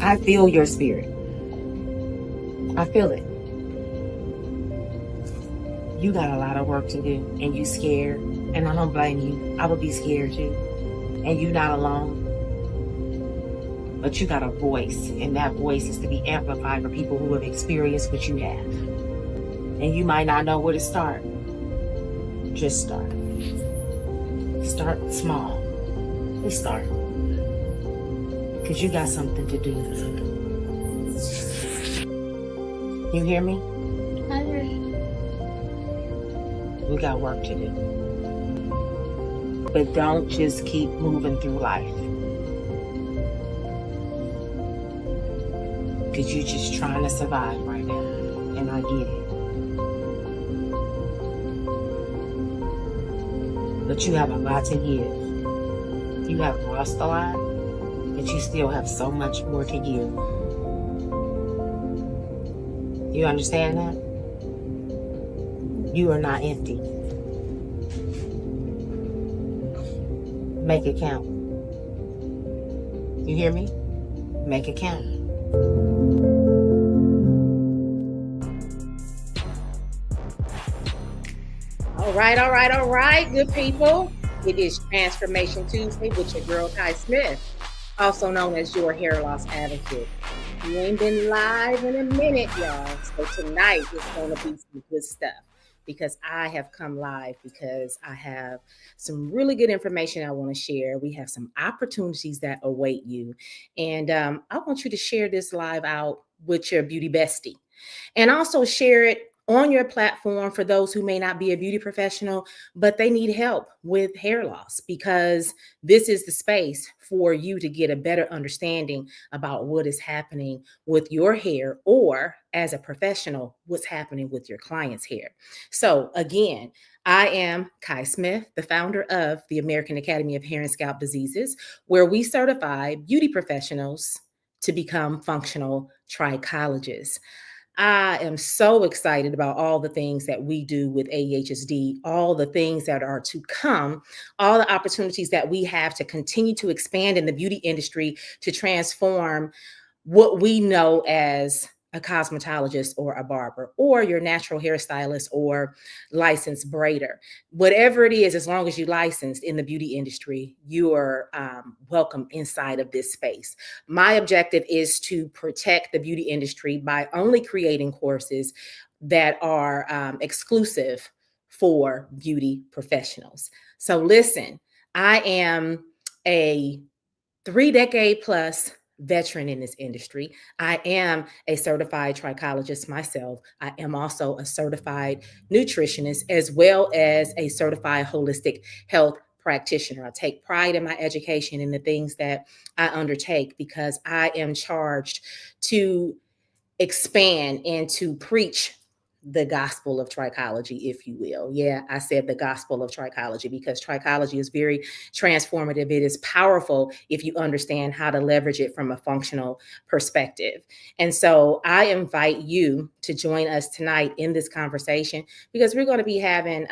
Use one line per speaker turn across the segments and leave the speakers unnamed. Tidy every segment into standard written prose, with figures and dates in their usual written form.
I feel your spirit. I feel it. You got a lot of work to do and you scared. And I don't blame you. I would be scared too. And you're not alone. But you got a voice, and that voice is to be amplified for people who have experienced what you have. And you might not know where to start. Just start. Start small. Just start. Because you got something to do. You hear me?
I hear you.
We got work to do. But don't just keep moving through life. Because you're just trying to survive right now. And I get it. But you have a lot to give. You have lost a lot, but you still have so much more to give. You understand that? You are not empty. Make it count. You hear me? Make it count.
All right, good people. It is Transformation Tuesday with your girl, Ty Smith, also known as your hair loss advocate. You ain't been live in a minute, y'all. So tonight is going to be some good stuff because I have come live because I have some really good information I want to share. We have some opportunities that await you. And I want you to share this live out with your beauty bestie and also share it on your platform for those who may not be a beauty professional, but they need help with hair loss, because this is the space for you to get a better understanding about what is happening with your hair, or as a professional, what's happening with your client's hair. So again, I am Kai Smith, the founder of the American Academy of Hair and Scalp Diseases, where we certify beauty professionals to become functional trichologists. I am so excited about all the things that we do with AEHSD, all the things that are to come, all the opportunities that we have to continue to expand in the beauty industry to transform what we know as a cosmetologist or a barber or your natural hairstylist or licensed braider. Whatever it is, as long as you're licensed in the beauty industry, you are welcome inside of this space. My objective is to protect the beauty industry by only creating courses that are exclusive for beauty professionals. So listen, I am a 3-decade plus veteran in this industry. I am a certified trichologist myself. I am also a certified nutritionist, as well as a certified holistic health practitioner. I take pride in my education and the things that I undertake, because I am charged to expand and to preach the gospel of trichology, if you will. Yeah, I said the gospel of trichology because trichology is very transformative. It is powerful if you understand how to leverage it from a functional perspective. And so I invite you to join us tonight in this conversation, because we're going to be having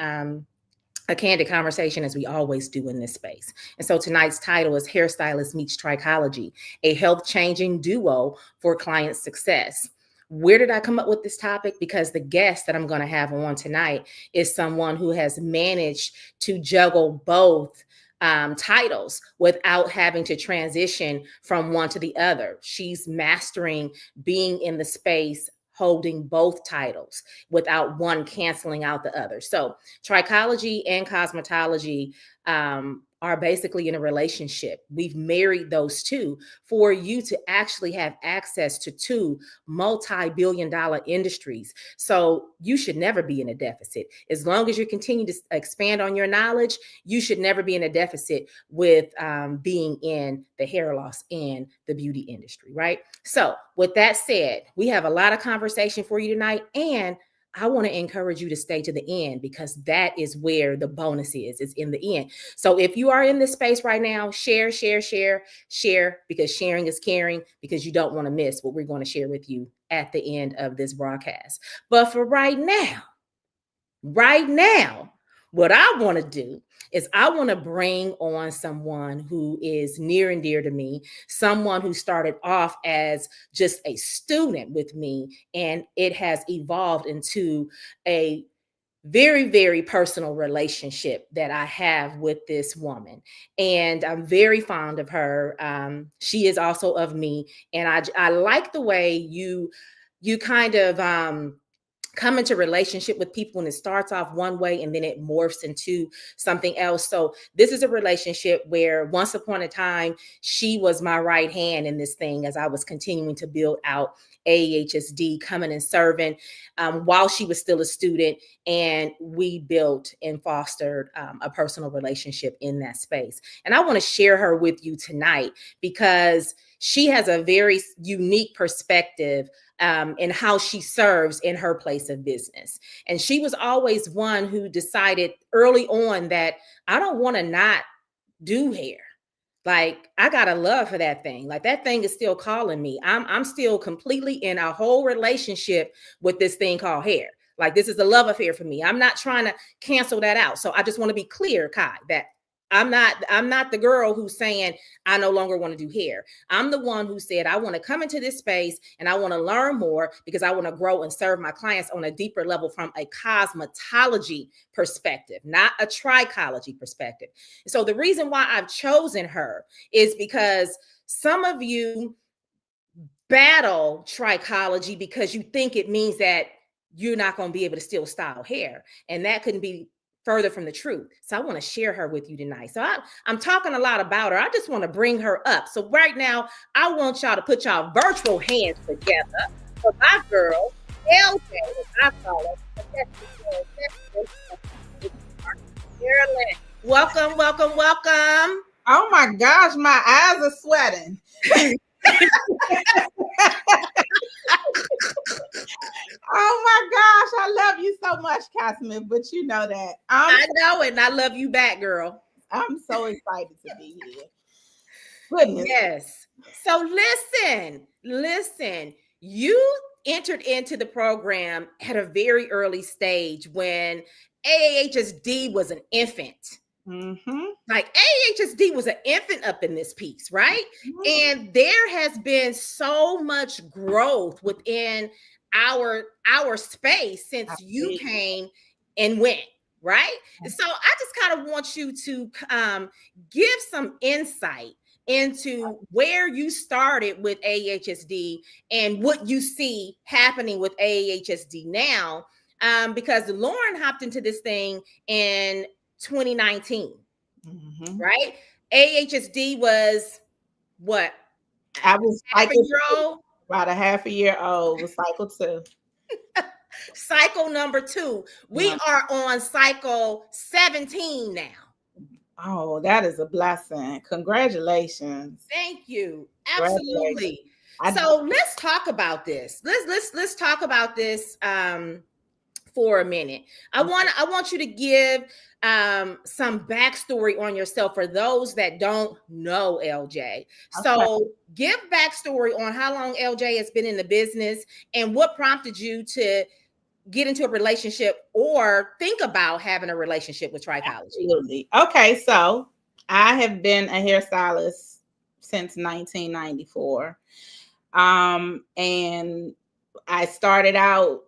a candid conversation, as we always do in this space. And so tonight's title is Hairstylist Meets Trichology, a health-changing duo for client success. Where did I come up with this topic? Because the guest that I'm going to have on tonight is someone who has managed to juggle both titles without having to transition from one to the other. She's mastering being in the space holding both titles without one canceling out the other. So trichology and cosmetology are basically in a relationship. We've married those two for you to actually have access to two multi-billion-dollar industries. So you should never be in a deficit. As long as you continue to expand on your knowledge, you should never be in a deficit with being in the hair loss and the beauty industry, right? So with that said, we have a lot of conversation for you tonight, and I want to encourage you to stay to the end, because that is where the bonus is. It's in the end. So if you are in this space right now, share, because sharing is caring, because you don't want to miss what we're going to share with you at the end of this broadcast. But for right now, what I want to do is I want to bring on someone who is near and dear to me, someone who started off as just a student with me, and it has evolved into a very, very personal relationship that I have with this woman. And I'm very fond of her. She is also of me. And I like the way you kind of come into relationship with people and it starts off one way and then it morphs into something else. So this is a relationship where once upon a time she was my right hand in this thing as I was continuing to build out AHSD, coming and serving while she was still a student, and we built and fostered a personal relationship in that space. And I want to share her with you tonight because she has a very unique perspective and how she serves in her place of business. And she was always one who decided early on that I don't want to not do hair. Like, I got a love for that thing. Like, that thing is still calling me. I'm still completely in a whole relationship with this thing called hair. Like, this is a love affair for me. I'm not trying to cancel that out. So I just want to be clear, Kai, that I'm not the girl who's saying I no longer want to do hair. I'm the one who said I want to come into this space and I want to learn more because I want to grow and serve my clients on a deeper level from a cosmetology perspective, not a trichology perspective. So the reason why I've chosen her is because some of you battle trichology because you think it means that you're not going to be able to still style hair, and that couldn't be further from the truth. So I want to share her with you tonight. So I'm talking a lot about her. I just want to bring her up. So right now, I want y'all to put y'all virtual hands together for my girl, LJ, as I call her. Welcome, welcome, welcome.
Oh my gosh, my eyes are sweating. Oh my gosh, I love you so much, Casimir, but you know that.
I know it, and I love you back, girl.
I'm so excited to be here. Goodness.
Yes. So listen, you entered into the program at a very early stage when AHSD was an infant.
Mm-hmm.
Like AHSD was an infant up in this piece, right? Mm-hmm. And there has been so much growth within our space since you came and went, right? Mm-hmm. So I just kind of want you to give some insight into where you started with AHSD and what you see happening with AHSD now, because Lauren hopped into this thing in 2019, mm-hmm. right? AHSD was what?
I was
half a year old.
About a half a year old was cycle 2.
Cycle number 2. We are on cycle 17 now.
Oh, that is a blessing. Congratulations.
Thank you. Absolutely. So let's talk about this. Let's talk about this for a minute. I want you to give some backstory on yourself for those that don't know LJ. Okay. So give backstory on how long LJ has been in the business and what prompted you to get into a relationship or think about having a relationship with Trichology.
Absolutely. Okay, so I have been a hairstylist since 1994. And I started out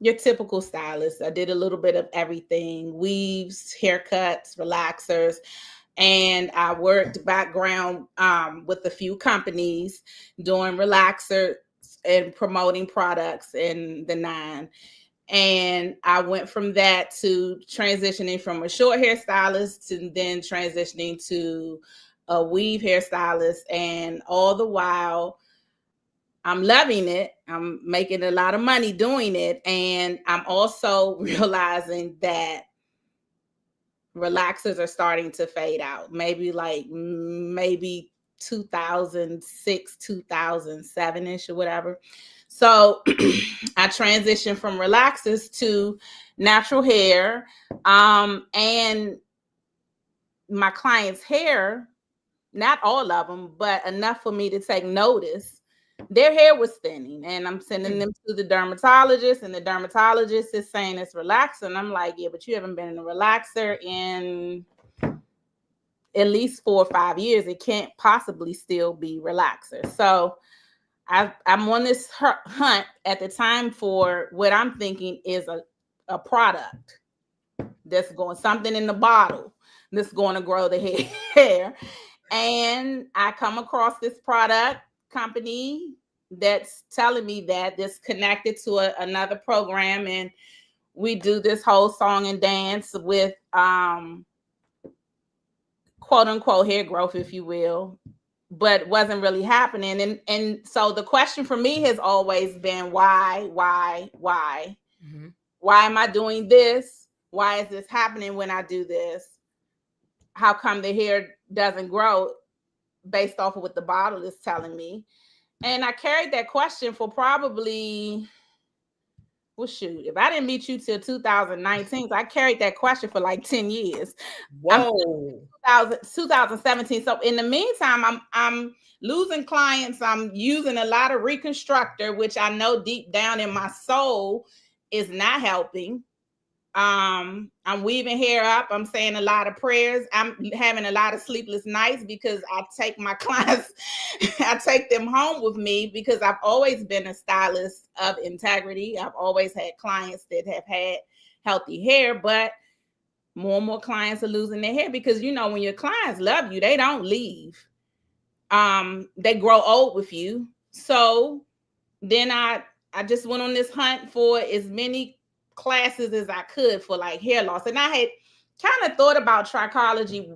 your typical stylist. I did a little bit of everything: weaves, haircuts, relaxers, and I worked background with a few companies doing relaxers and promoting products in the 9. And I went from that to transitioning from a short hairstylist to then transitioning to a weave hairstylist. And all the while, I'm loving it. I'm making a lot of money doing it. And I'm also realizing that relaxers are starting to fade out. Maybe 2006, 2007-ish or whatever. So I transitioned from relaxers to natural hair. And my clients' hair, not all of them, but enough for me to take notice, their hair was thinning, and I'm sending them to the dermatologist, and the dermatologist is saying it's relaxer. And I'm like, yeah, but you haven't been in a relaxer in at least 4 or 5 years. It can't possibly still be relaxer. So I'm on this hunt at the time for what I'm thinking is a product that's going, something in the bottle that's going to grow the hair. And I come across this product company that's telling me that it's connected to another program, and we do this whole song and dance with quote unquote hair growth, if you will, but wasn't really happening. And so the question for me has always been why? Mm-hmm. Why am I doing this? Why is this happening when I do this? How come the hair doesn't grow based off of what the bottle is telling me? And I carried that question for probably, well, shoot, if I didn't meet you till 2019, so I carried that question for like 10 years.
Whoa.
2017. So in the meantime, I'm losing clients. I'm using a lot of reconstructor, which I know deep down in my soul is not helping. I'm weaving hair up. I'm saying a lot of prayers. I'm having a lot of sleepless nights because I take my clients, I take them home with me because I've always been a stylist of integrity. I've always had clients that have had healthy hair, but more and more clients are losing their hair because, you know, when your clients love you, they don't leave. They grow old with you. So then I just went on this hunt for as many classes as I could for like hair loss. And I had kind of thought about trichology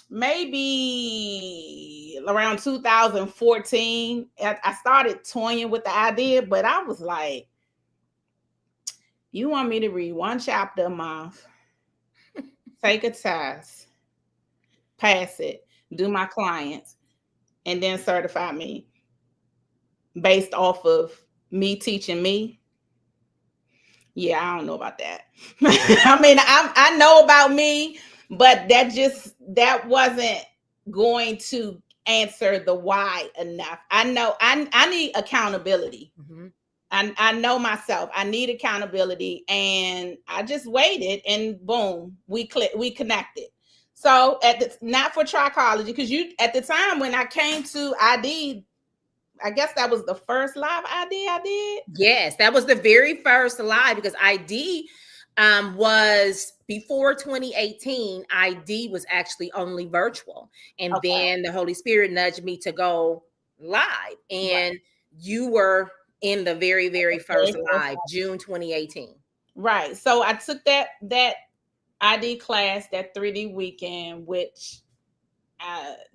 maybe around 2014. I started toying with the idea, but I was like, you want me to read one chapter a month, take a test, pass it, do my clients, and then certify me based off of me teaching me? Yeah, I don't know about that. I mean, I know about me, but that wasn't going to answer the why enough. I know I need accountability. Mm-hmm. I know myself. I need accountability, and I just waited, and boom, we connected. So not for trichology, because you at the time when I came to ID, I guess that was the first live ID I did.
Yes, that was the very first live because ID was before 2018. ID was actually only virtual. And then the Holy Spirit nudged me to go live. And you were in the very, very first live, June 2018.
Right. So I took that ID class, that 3D weekend, which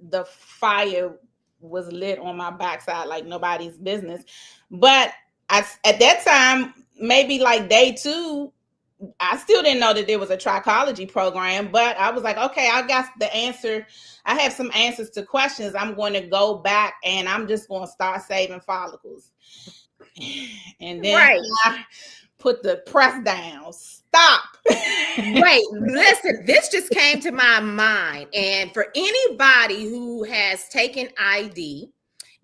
the fire was lit on my backside like nobody's business. But at that time, maybe like day 2, I still didn't know that there was a trichology program, but I was like, okay, I got the answer. I have some answers to questions. I'm going to go back and I'm just going to start saving follicles. And then I put the press down. Stop.
Wait, listen, this just came to my mind. And for anybody who has taken ID,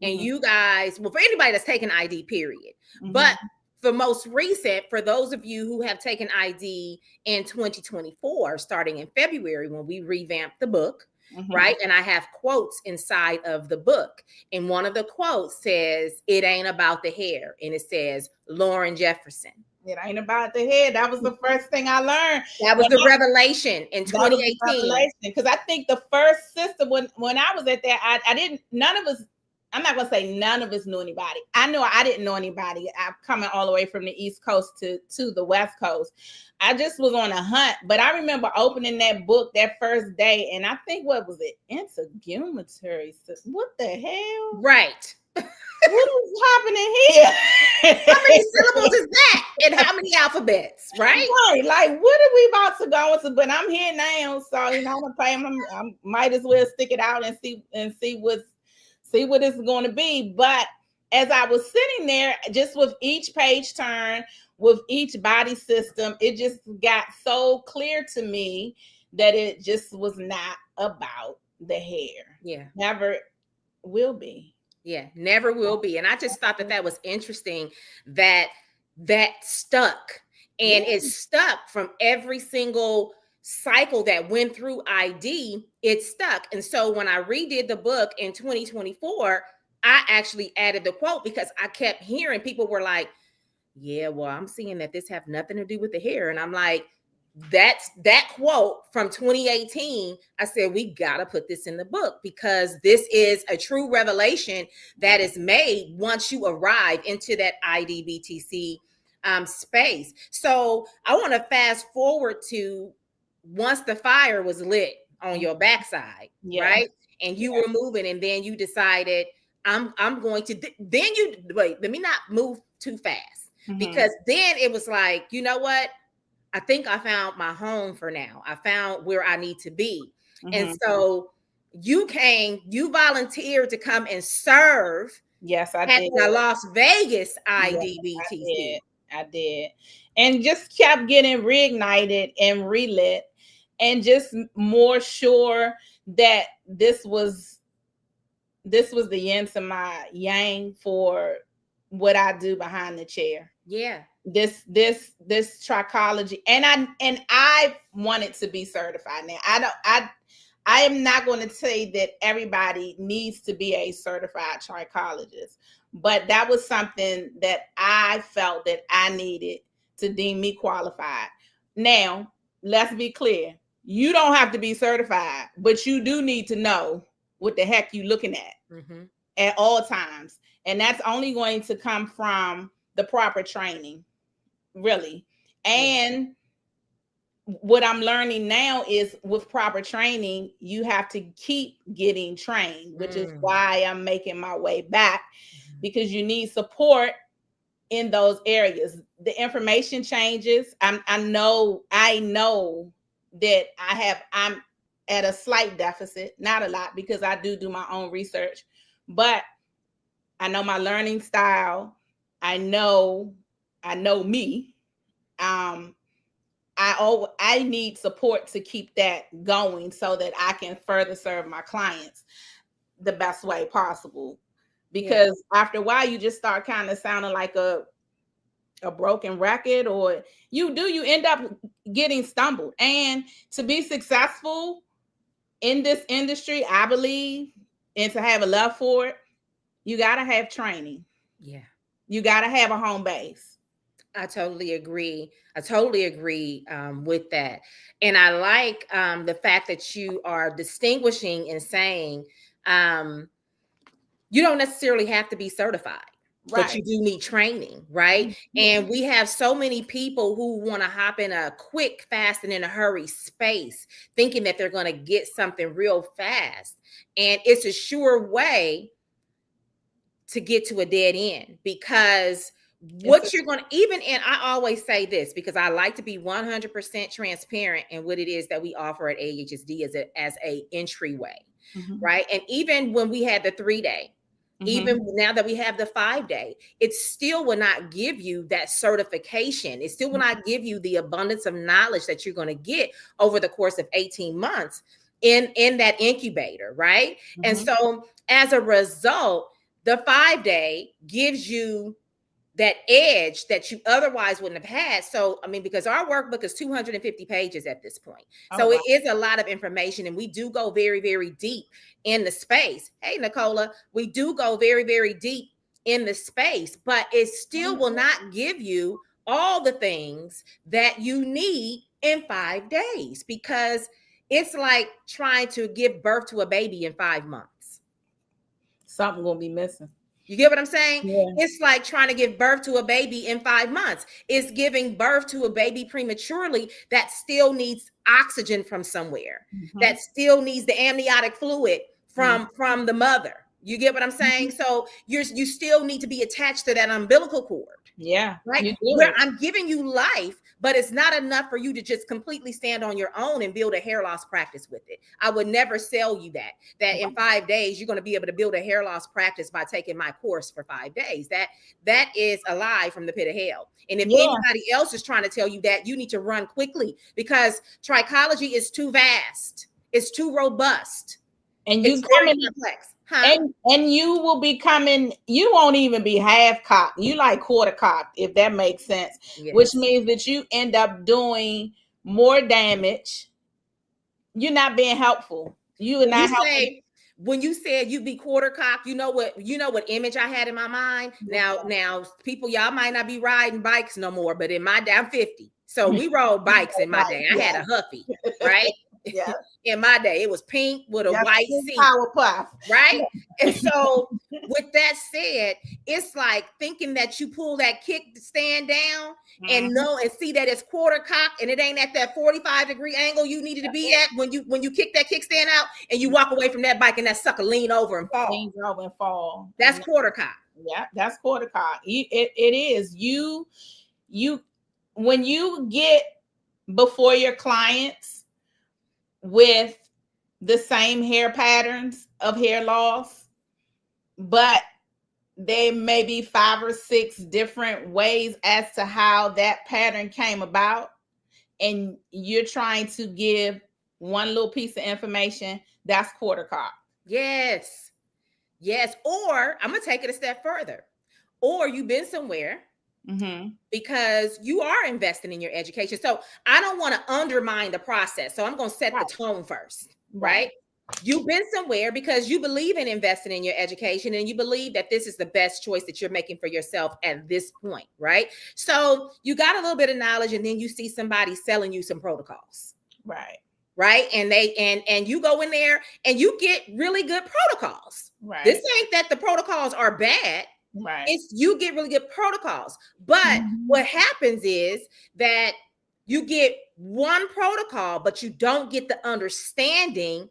and you guys, well, for anybody that's taken ID, period. But for most recent, for those of you who have taken ID in 2024, starting in February when we revamped the book, right? And I have quotes inside of the book. And one of the quotes says, "It ain't about the hair." And it says, Lauren Jefferson.
It ain't about the head. That was the first thing I learned.
That was the revelation in 2018.
Because I think the first sister, when I was at that, I didn't, none of us, I'm not going to say none of us knew anybody. I know I didn't know anybody. I'm coming all the way from the East Coast to the West Coast. I just was on a hunt. But I remember opening that book that first day, and I think, what was it? Integumentary. What the hell?
Right.
What is happening here?
How many syllables is that? And how many alphabets? Right?
Right. Like, what are we about to go into? But I'm here now, so you know, I'm gonna pay them. I might as well stick it out and see what it's going to be. But as I was sitting there, just with each page turn, with each body system, it just got so clear to me that it just was not about the hair.
Yeah.
Never will be.
Yeah, never will be. And I just thought that that was interesting that that stuck, and
Yeah.
it stuck from every single cycle that went through ID. It stuck. And so when I redid the book in 2024, I actually added the quote because I kept hearing people were like, yeah, well, I'm seeing that this have nothing to do with the hair. And I'm like, that's that quote from 2018. I said, we got to put this in the book because this is a true revelation that is made once you arrive into that IDBTC space. So I want to fast forward to once the fire was lit on your backside,
Yeah.
right? And you were moving, and then you decided, I'm going to, then you, wait, let me not move too fast, because then it was like, you know what? I think I found my home for now. I found where I need to be. And so you volunteered to come and serve
Yes, I
at
did.
the Las Vegas
Yes,
IDBTC.
I did. And just kept getting reignited and relit, and just more sure that this was the yin to my yang for what I do behind the chair.
Yeah.
This trichology, and I wanted to be certified. Now I am not going to say that everybody needs to be a certified trichologist, but that was something that I felt that I needed to deem me qualified. Now, let's be clear. You don't have to be certified, but you do need to know what the heck you're looking at all times. And that's only going to come from the proper training, really. And what I'm learning now is with proper training, you have to keep getting trained, which is why I'm making my way back, because you need support in those areas. The information changes. I know that I'm at a slight deficit, not a lot, because I do my own research, but I know my learning style. I know me. I need support to keep that going so that I can further serve my clients the best way possible. Because after a while, you just start kind of sounding like a broken record, or you end up getting stumbled. And to be successful in this industry, I believe, and to have a love for it, you got to have training.
Yeah.
You got to have a home base.
I totally agree. With that. And I like the fact that you are distinguishing and saying you don't necessarily have to be certified, but you do need training, right? And we have so many people who want to hop in a quick, fast, and in a hurry space, thinking that they're going to get something real fast. And it's a sure way to get to a dead end, because what you're going to, even in, I always say this because I like to be 100% transparent in what it is that we offer at AHSD as a entryway, right? And even when we had the 3-day, even now that we have the 5-day, it still will not give you that certification. It still will not give you the abundance of knowledge that you're going to get over the course of 18 months in that incubator, right? And so as a result, the 5-day gives you that edge that you otherwise wouldn't have had. So, I mean, because our workbook is 250 pages at this point. So it is a lot of information, and we do go very, very deep in the space. Hey, Nicola, we do go very, very deep in the space, but it still will not give you all the things that you need in 5 days, because it's like trying to give birth to a baby in 5 months.
Something gonna be missing.
You get what I'm saying?
Yeah.
It's like trying to give birth to a baby in 5 months. It's giving birth to a baby prematurely that still needs oxygen from somewhere, that still needs the amniotic fluid from the mother. You get what I'm saying? So you still need to be attached to that umbilical cord.
Yeah.
Right. Where I'm giving you life, but it's not enough for you to just completely stand on your own and build a hair loss practice with it. I would never sell you that in 5 days, you're going to be able to build a hair loss practice by taking my course for 5 days. That is a lie from the pit of hell. And if anybody else is trying to tell you that, you need to run quickly, because trichology is too vast. It's too robust.
And
it's very complex. Huh?
And you will be coming, you won't even be half cocked. You like quarter cocked, if that makes sense. Which
Yes.
means that you end up doing more damage. You're not being helpful. You are
When you
not helping.
say when you said you be quarter cock, you know what image I had in my mind. Now people, y'all might not be riding bikes no more, but in my day, I'm 50. So we rode bikes in my day. I had a Huffy, right?
Yeah.
In my day, it was pink with a
Yes,
white seat,
power puff.
right? And so, with that said, it's like thinking that you pull that kickstand down and know and see that it's quarter cock and it ain't at that 45-degree angle you needed to be at when you kick that kickstand out and you walk away from that bike and that sucker lean over and fall.
Lean over and fall.
That's quarter cock.
Yeah, that's quarter cock. It is. You when you get before your clients with the same hair patterns of hair loss, but there may be 5 or 6 different ways as to how that pattern came about, and you're trying to give one little piece of information, that's quarter cock.
Yes. Yes. Or I'm going to take it a step further. Or you've been somewhere because you are investing in your education. So I don't want to undermine the process. So I'm going to set the tone first, right? You've been somewhere because you believe in investing in your education and you believe that this is the best choice that you're making for yourself at this point, right? So you got a little bit of knowledge and then you see somebody selling you some protocols. Right. And you go in there and you get really good protocols. Right. This ain't that the protocols are bad. Right. It's you get really good protocols. But what happens is that you get one protocol, but you don't get the understanding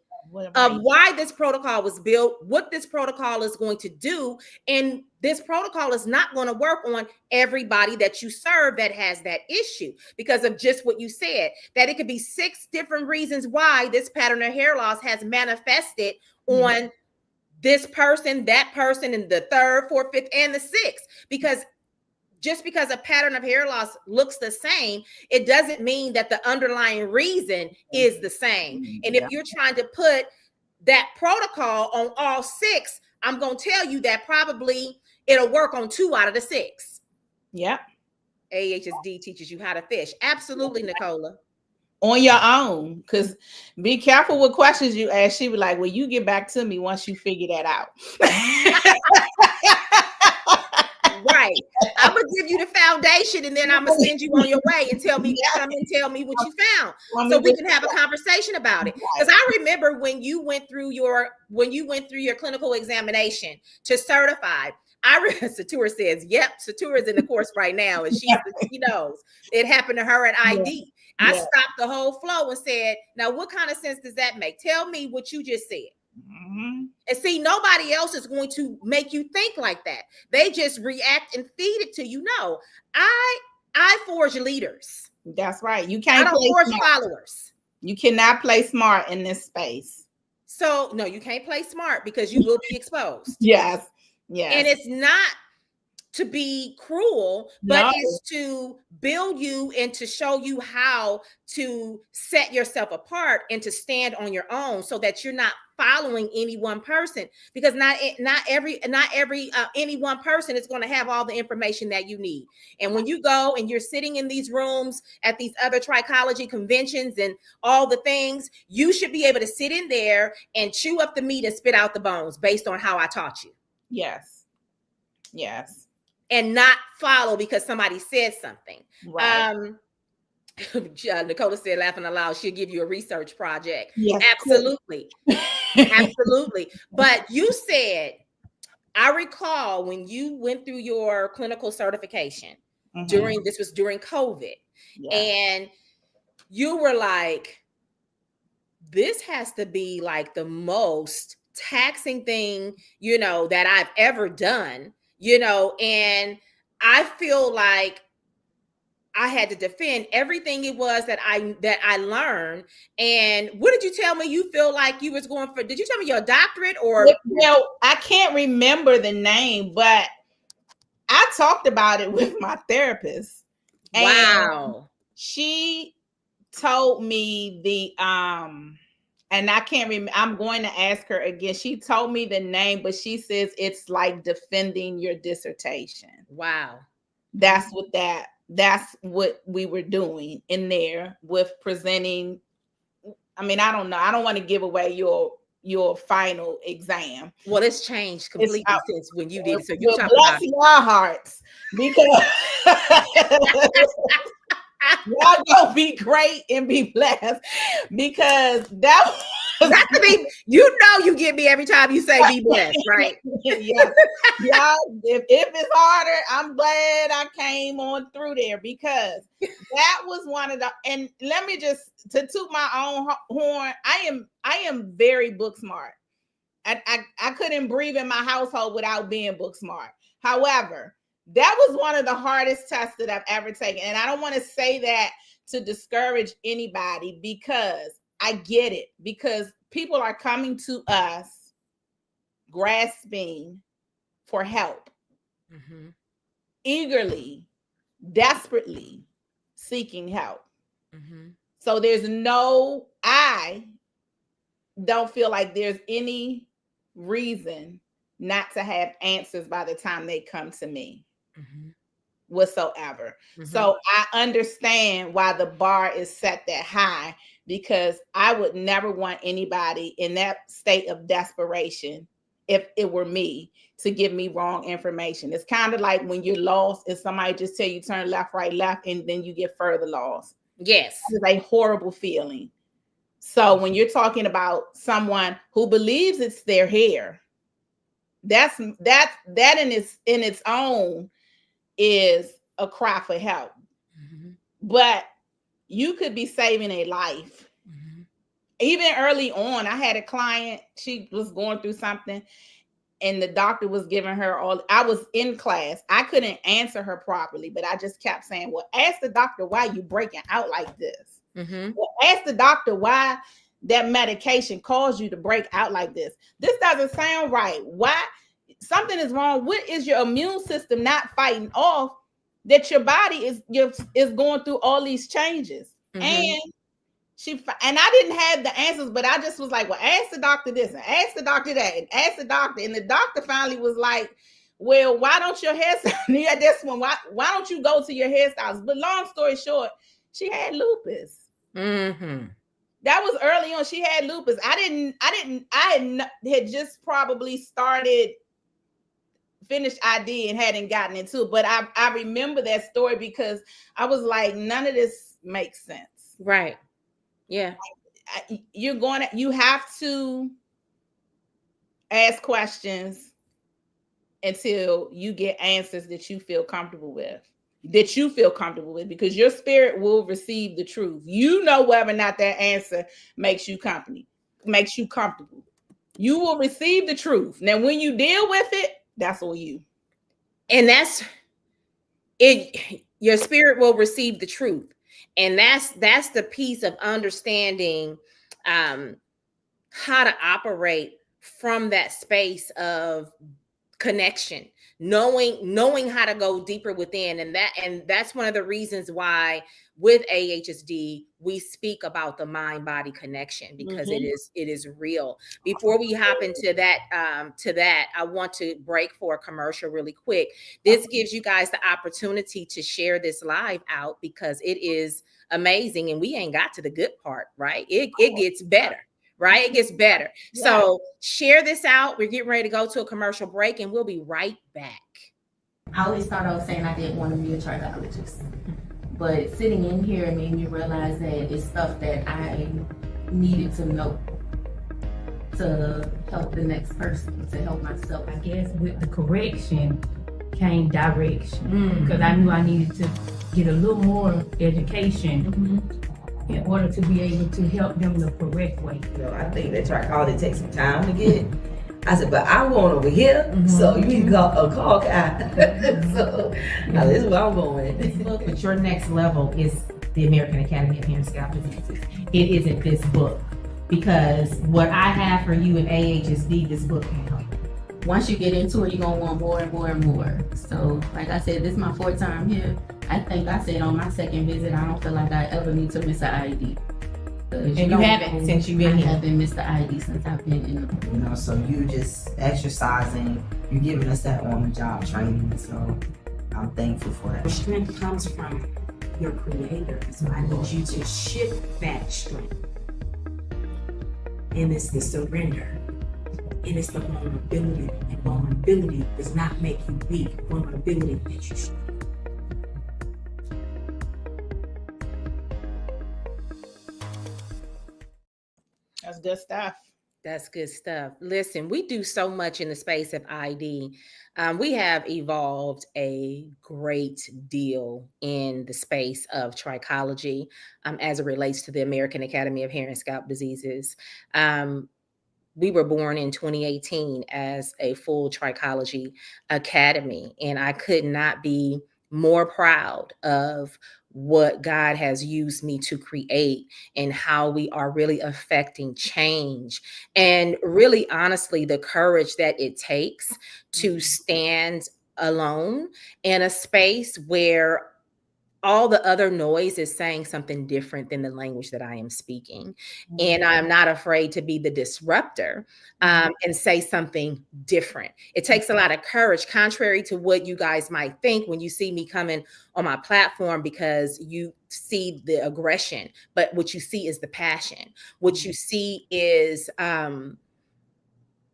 of why this protocol was built, what this protocol is going to do. And this protocol is not going to work on everybody that you serve that has that issue because of just what you said, that it could be 6 different reasons why this pattern of hair loss has manifested on this person, that person, and the 3rd, 4th, 5th, and the 6th. Because just because a pattern of hair loss looks the same, it doesn't mean that the underlying reason is the same. And if you're trying to put that protocol on all 6, I'm going to tell you that probably it'll work on 2 out of the 6.
Yep.
AHSD teaches you how to fish. Absolutely, Nicola.
On your own, because be careful what questions you ask. She be like, well, you get back to me once you figure that out.
Right. I'm gonna give you the foundation and then I'm gonna send you on your way and tell me come and tell me what you found so we can have a conversation about it. Because I remember when you went through your clinical examination to certify. Satura says, yep, Satura's in the course right now and she knows it happened to her at ID. I stopped the whole flow and said, now what kind of sense does that make? Tell me what you just said. And see, nobody else is going to make you think like that. They just react and feed it to you. No, I forge leaders.
That's right. You can't.
I don't forge followers.
You cannot play smart in this space.
So no, you can't play smart because you will be exposed.
Yes.
And it's not to be cruel, but it's to build you and to show you how to set yourself apart and to stand on your own so that you're not following any one person, because not any one person is going to have all the information that you need. And when you go and you're sitting in these rooms at these other Trichology conventions and all the things, you should be able to sit in there and chew up the meat and spit out the bones based on how I taught you.
Yes.
And not follow because somebody said something.
Right.
Nicola said, laughing aloud, she'll give you a research project.
Yes,
absolutely. Absolutely. But you said, I recall when you went through your clinical certification during COVID, and you were like, this has to be like the most taxing thing, that I've ever done. And I feel like I had to defend everything it was that I learned. And what did you tell me you feel like you was going for? Did you tell me your doctorate or?
I can't remember the name, but I talked about it with my therapist.
Wow.
And she told me and I can't remember. I'm going to ask her again. She told me the name, but she says it's like defending your dissertation.
Wow.
That's what we were doing in there with presenting. I mean, I don't know. I don't want to give away your final exam.
Well, it's changed completely since when you did it. So you talk
bless your hearts, because y'all gonna be great and be blessed, because that was
not to be, you get me every time you say be blessed, right?
Yes. Y'all, if it's harder, I'm glad I came on through there, because that was one of the, and let me just to toot my own horn, I am very book smart. I couldn't breathe in my household without being book smart. However, that was one of the hardest tests that I've ever taken. And I don't want to say that to discourage anybody, because I get it, because people are coming to us grasping for help, eagerly, desperately seeking help. So I don't feel like there's any reason not to have answers by the time they come to me whatsoever. So I understand why the bar is set that high, because I would never want anybody in that state of desperation, if it were me, to give me wrong information. It's kind of like when you're lost and somebody just tell you turn left, right, left, and then you get further lost. Yes. It's a horrible feeling. So when you're talking about someone who believes it's their hair, that in its own is a cry for help. But you could be saving a life. Even early on, I had a client, she was going through something, and the doctor was giving her I was in class. I couldn't answer her properly, but I just kept saying, well, ask the doctor why you breaking out like this. Well, ask the doctor why that medication caused you to break out like this. This doesn't sound right. Why? Something is wrong. What is your immune system not fighting off that your body is going through all these changes? And I didn't have the answers, but I just was like, well, ask the doctor this and ask the doctor that and ask the doctor. And the doctor finally was like, well, why don't your hairstylist, yeah, this one, why don't you go to your hairstylist? But long story short, she had lupus. That was early on. She had lupus. I had just probably finished ID and hadn't gotten into it. But I remember that story, because I was like, none of this makes sense. Right. Yeah. You have to ask questions until you get answers that you feel comfortable with. Because your spirit will receive the truth. You know whether or not that answer makes you comfortable. You will receive the truth. Now, when you deal with it, that's on you. And that's it. Your spirit will receive the truth. And that's the piece of understanding how to operate from that space of connection, knowing how to go deeper within. And that's one of the reasons why with AHSD we speak about the mind-body connection, because it is real. Before we hop into that, I want to break for a commercial really quick. This gives you guys the opportunity to share this live out, because it is amazing, and we ain't got to the good part, right? It gets better. Right? It gets better. Yeah. So share this out. We're getting ready to go to a commercial break, and we'll be right back.
I always thought I was saying I didn't want to be a trichologist, but sitting in here made me realize that it's stuff that I needed to know to help the next person, to help myself.
I guess with the correction came direction, because I knew I needed to get a little more education in order to be able to help them the correct way.
I think that trichology takes some time to get. I said, but I want over here, so you need to call Kai. So this is where I'm going.
Look, but your next level is the American Academy of Hair and Scalp Diseases. It isn't this book, because what I have for you in AHSD, this book can help.
Once you get into it, you're gonna want more and more and more. So, like I said, this is my 4th time here. I think I said on my 2nd visit, I don't feel like I ever need to miss an ID.
And you haven't since you've been
I
here.
haven't missed the ID since I've been in the
You know, so you just exercising, you giving us that on-the-job training. So I'm thankful for that.
The strength comes from your creator. So I need you to shift that strength. And it's the surrender. And it's the vulnerability. And vulnerability does not make you weak. Vulnerability makes you strong.
That's good stuff.
That's good stuff. Listen, we do so much in the space of ID. We have evolved a great deal in the space of trichology as it relates to the American Academy of Hair and Scalp Diseases. We were born in 2018 as a full trichology academy, and I could not be more proud of what God has used me to create and how we are really affecting change. And really, honestly, the courage that it takes to stand alone in a space where all the other noise is saying something different than the language that I am speaking. And I'm not afraid to be the disruptor and say something different. It takes a lot of courage, contrary to what you guys might think when you see me coming on my platform, because you see the aggression, but what you see is the passion. What you see is I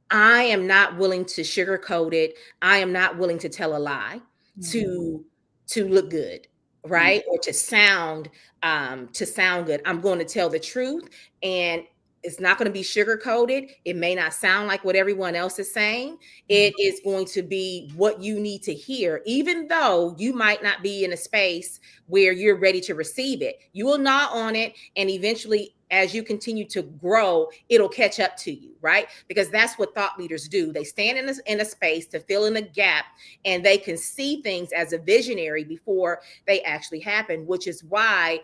am not willing to sugarcoat it. I am not willing to tell a lie to look good, right? Or to sound good. I'm going to tell the truth, and it's not going to be sugar coated. It may not sound like what everyone else is saying. It is going to be what you need to hear, even though you might not be in a space where you're ready to receive it. You will gnaw on it, and eventually, as you continue to grow, it'll catch up to you, right? Because that's what thought leaders do. They stand in a space to fill in a gap, and they can see things as a visionary before they actually happen, which is why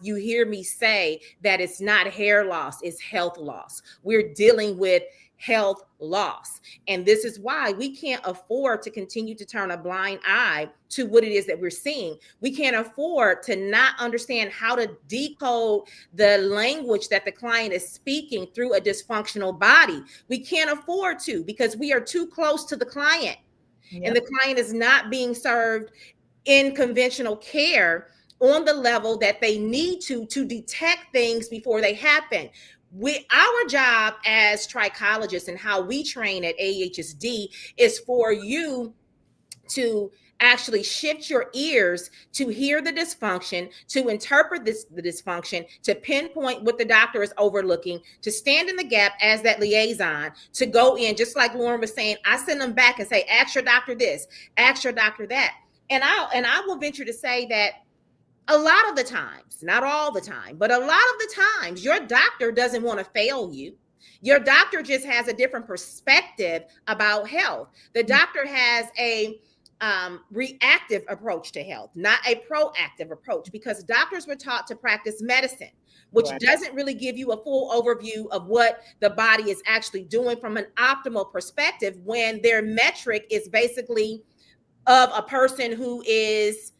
you hear me say that it's not hair loss, it's health loss. We're dealing with health loss. And this is why we can't afford to continue to turn a blind eye to what it is that we're seeing. We can't afford to not understand how to decode the language that the client is speaking through a dysfunctional body. We can't afford to, because we are too close to the client. Yep. And the client is not being served in conventional care on the level that they need to detect things before they happen. Our job as trichologists and how we train at AHSD is for you to actually shift your ears to hear the dysfunction, to interpret the dysfunction, to pinpoint what the doctor is overlooking, to stand in the gap as that liaison, to go in, just like Lauren was saying, I send them back and say, ask your doctor this, ask your doctor that. And I will venture to say that a lot of the times, not all the time, but a lot of the times, your doctor doesn't want to fail you. Your doctor just has a different perspective about health. The doctor has a reactive approach to health, not a proactive approach, because doctors were taught to practice medicine, which doesn't really give you a full overview of what the body is actually doing from an optimal perspective, when their metric is basically of a person who is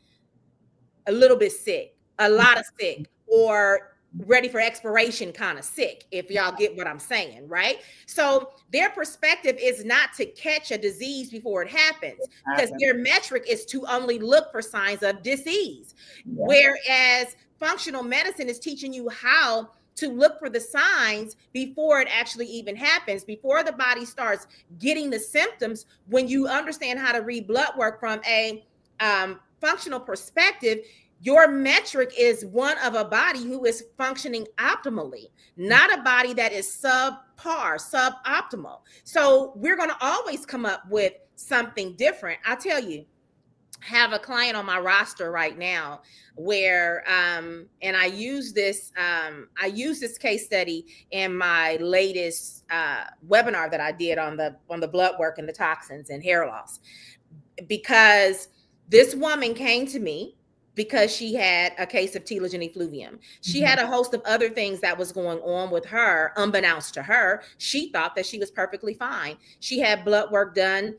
a little bit sick, a lot of sick, or ready for expiration kind of sick, if y'all get what I'm saying, right? So their perspective is not to catch a disease before it happens, because their metric is to only look for signs of disease. Whereas functional medicine is teaching you how to look for the signs before it actually even happens, before the body starts getting the symptoms. When you understand how to read blood work from a functional perspective, your metric is one of a body who is functioning optimally, not a body that is subpar, suboptimal. So we're going to always come up with something different. I'll tell you, have a client on my roster right now where and I use this case study in my latest webinar that I did on the blood work and the toxins and hair loss, because this woman came to me because she had a case of telogen effluvium. She had a host of other things that was going on with her, unbeknownst to her. She thought that she was perfectly fine. She had blood work done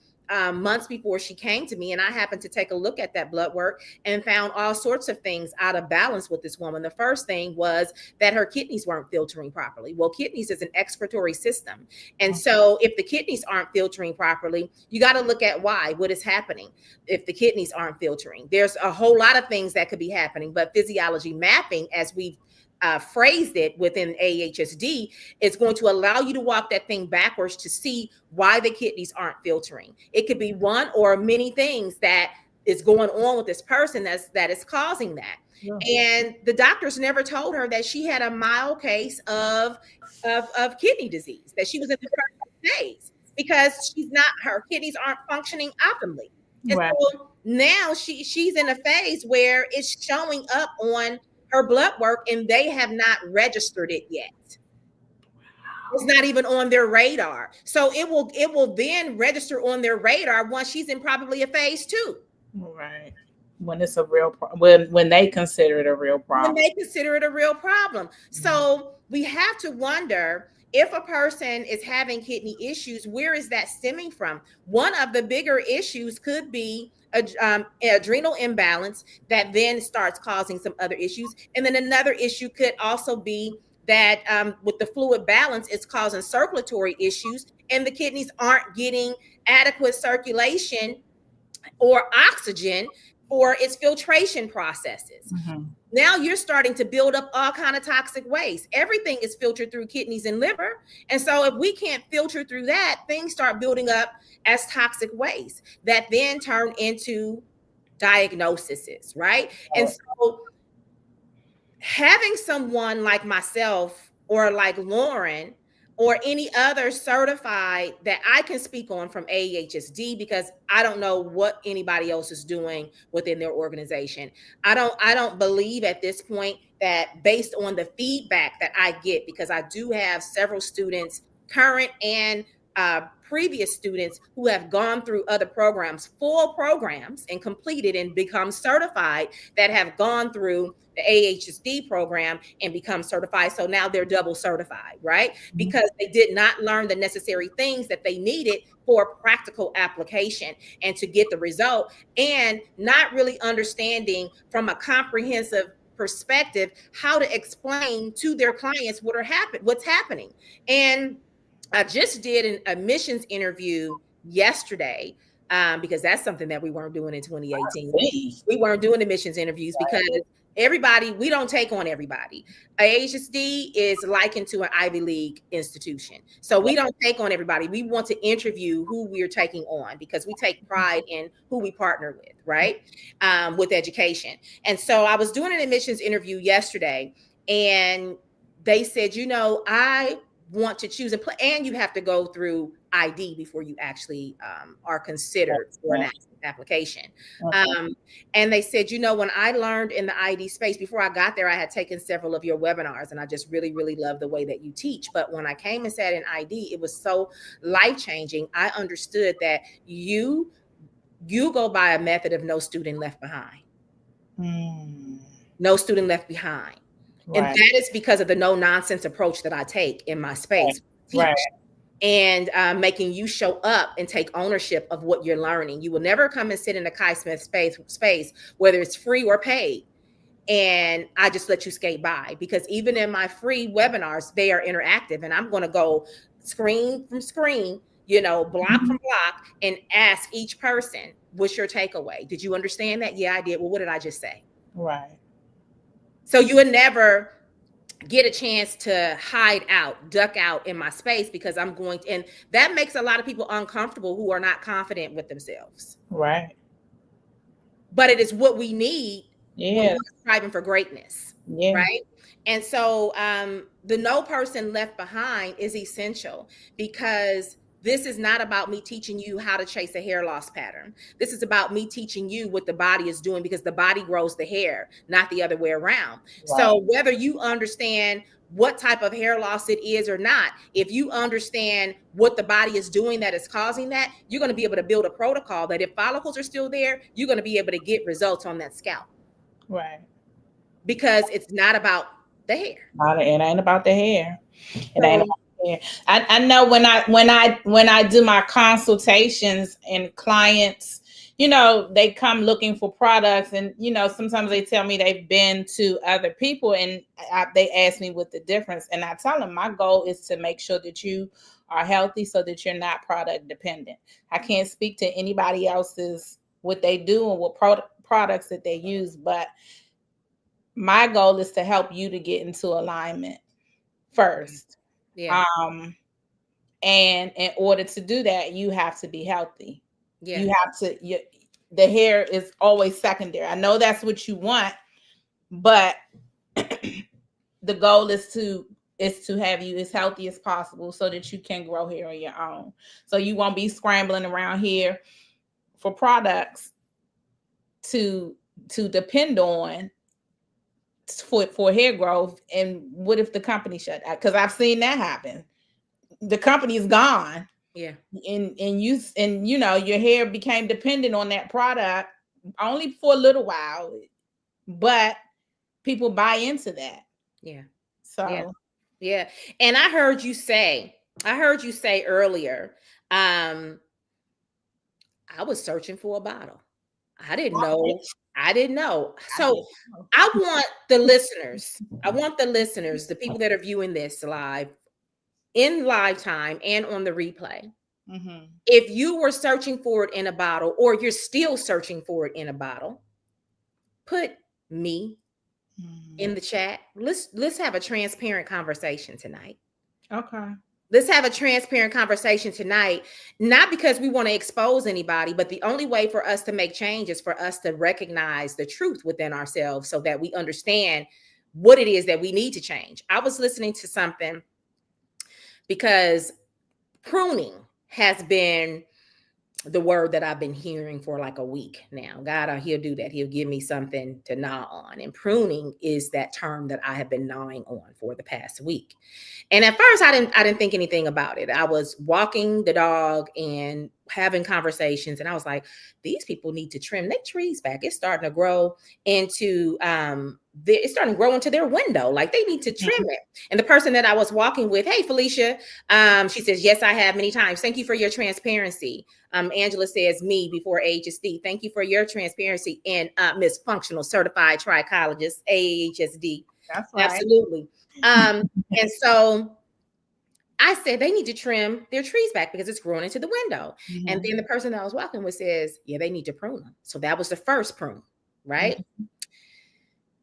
months before she came to me, and I happened to take a look at that blood work and found all sorts of things out of balance with this woman. The first thing was that her kidneys weren't filtering properly. Well, kidneys is an excretory system. And so if the kidneys aren't filtering properly, you got to look at why, what is happening if the kidneys aren't filtering. There's a whole lot of things that could be happening, but physiology mapping, as we've phrased it within AHSD, is going to allow you to walk that thing backwards to see why the kidneys aren't filtering. It could be one or many things that is going on with this person that is causing that. Yeah. And the doctors never told her that she had a mild case of kidney disease, that she was in the first phase, because her kidneys aren't functioning optimally. And right. So now she's in a phase where it's showing up on her blood work, and they have not registered it yet. It's not even on their radar. So it will then register on their radar once she's in probably a phase 2.
Right. When it's a real problem, when they consider it a real problem.
When they consider it a real problem. So we have to wonder, if a person is having kidney issues, where is that stemming from? One of the bigger issues could be adrenal imbalance that then starts causing some other issues. And then another issue could also be that with the fluid balance, it's causing circulatory issues, and the kidneys aren't getting adequate circulation or oxygen for its filtration processes. Mm-hmm. Now you're starting to build up all kind of toxic waste. Everything is filtered through kidneys and liver. And so if we can't filter through that, things start building up as toxic waste that then turn into diagnoses, right? And so having someone like myself or like Lauren or any other certified that I can speak on from AHSD, because I don't know what anybody else is doing within their organization. I don't believe at this point that, based on the feedback that I get, because I do have several students, current and previous students, who have gone through other programs, full programs, and completed and become certified, that have gone through the AHSD program and become certified. So now they're double certified, right? Mm-hmm. Because they did not learn the necessary things that they needed for practical application and to get the result, and not really understanding from a comprehensive perspective how to explain to their clients what's happening. And I just did an admissions interview yesterday, because that's something that we weren't doing in 2018. We weren't doing admissions interviews because we don't take on everybody. AHSD is likened to an Ivy League institution. So we don't take on everybody. We want to interview who we're taking on, because we take pride in who we partner with, right? With education. And so I was doing an admissions interview yesterday, and they said, I want to choose and you have to go through ID before you actually are considered for an application. And they said, when I learned in the ID space, before I got there, I had taken several of your webinars, and I just really, really love the way that you teach. But when I came and sat in ID, it was so life-changing. I understood that you go by a method of no student left behind. No student left behind. Right. And that is because of the no nonsense approach that I take in my space. Right. And making you show up and take ownership of what you're learning. You will never come and sit in a Kai Smith space, whether it's free or paid, and I just let you skate by. Because even in my free webinars, they are interactive, and I'm going to go screen from screen, block from block, and ask each person, what's your takeaway? Did you understand that? Yeah, I did. Well, what did I just say?
Right.
So you would never get a chance to duck out in my space, because I'm going to, and that makes a lot of people uncomfortable who are not confident with themselves.
Right.
But it is what we need when we're striving for greatness. Yeah. Right. And so the no person left behind is essential, because this is not about me teaching you how to chase a hair loss pattern. This is about me teaching you what the body is doing, because the body grows the hair, not the other way around. Right. So whether you understand what type of hair loss it is or not, if you understand what the body is doing that is causing that, you're going to be able to build a protocol that, if follicles are still there, you're going to be able to get results on that scalp. Right. Because it's not about the hair.
It ain't about the hair. Yeah. I know when I do my consultations and clients, they come looking for products, and sometimes they tell me they've been to other people, and they ask me what the difference, and I tell them my goal is to make sure that you are healthy so that you're not product dependent. I can't speak to anybody else's what they do and what products that they use, but my goal is to help you to get into alignment first.
Yeah.
And in order to do that, you have to be healthy.
Yeah.
You have to, the hair is always secondary. I know that's what you want, but the goal is to have you as healthy as possible so that you can grow hair on your own. So you won't be scrambling around here for products to depend on for hair growth. And what if the company shut down? Because I've seen that happen. The company is gone.
Yeah.
And your hair became dependent on that product only for a little while, but people buy into that.
Yeah.
So
yeah. And I heard you say earlier, I was searching for a bottle. I didn't know. So I want the listeners, the people that are viewing this live, in live time and on the replay.
Mm-hmm.
If you were searching for it in a bottle, or you're still searching for it in a bottle, put me in the chat. Let's have a transparent conversation tonight.
Okay.
Let's have a transparent conversation tonight, not because we want to expose anybody, but the only way for us to make change is for us to recognize the truth within ourselves so that we understand what it is that we need to change. I was listening to something because pruning has been the word that I've been hearing for like a week now. God, he'll do that. He'll give me something to gnaw on. And pruning is that term that I have been gnawing on for the past week. And at first I didn't think anything about it. I was walking the dog and having conversations, and I was like, these people need to trim their trees back. It's starting to grow into their window. Like they need to trim it. And the person that I was walking with, hey Felicia, she says, yes, I have many times. Thank you for your transparency. Angela says, me before AHSD. Thank you for your transparency. And Miss Functional Certified Trichologist, AHSD.
That's right.
Absolutely. And so I said they need to trim their trees back because it's growing into the window. Mm-hmm. And then the person that I was walking with says, yeah, they need to prune them. So that was the first prune, right? Mm-hmm.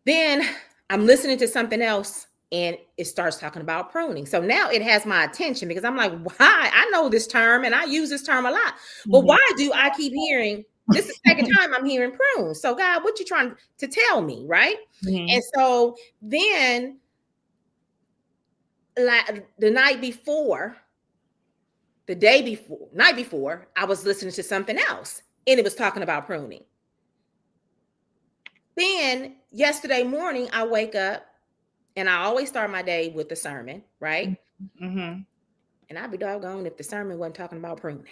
Then I'm listening to something else and it starts talking about pruning. So now it has my attention because I'm like, why? I know this term and I use this term a lot. But why do I keep hearing, this is the second time I'm hearing prune? So God, what you trying to tell me, right? Mm-hmm. And so then like the night before, I was listening to something else and it was talking about pruning. Then yesterday morning, I wake up and I always start my day with the sermon, right? Mm-hmm. And I'd be doggone if the sermon wasn't talking about pruning,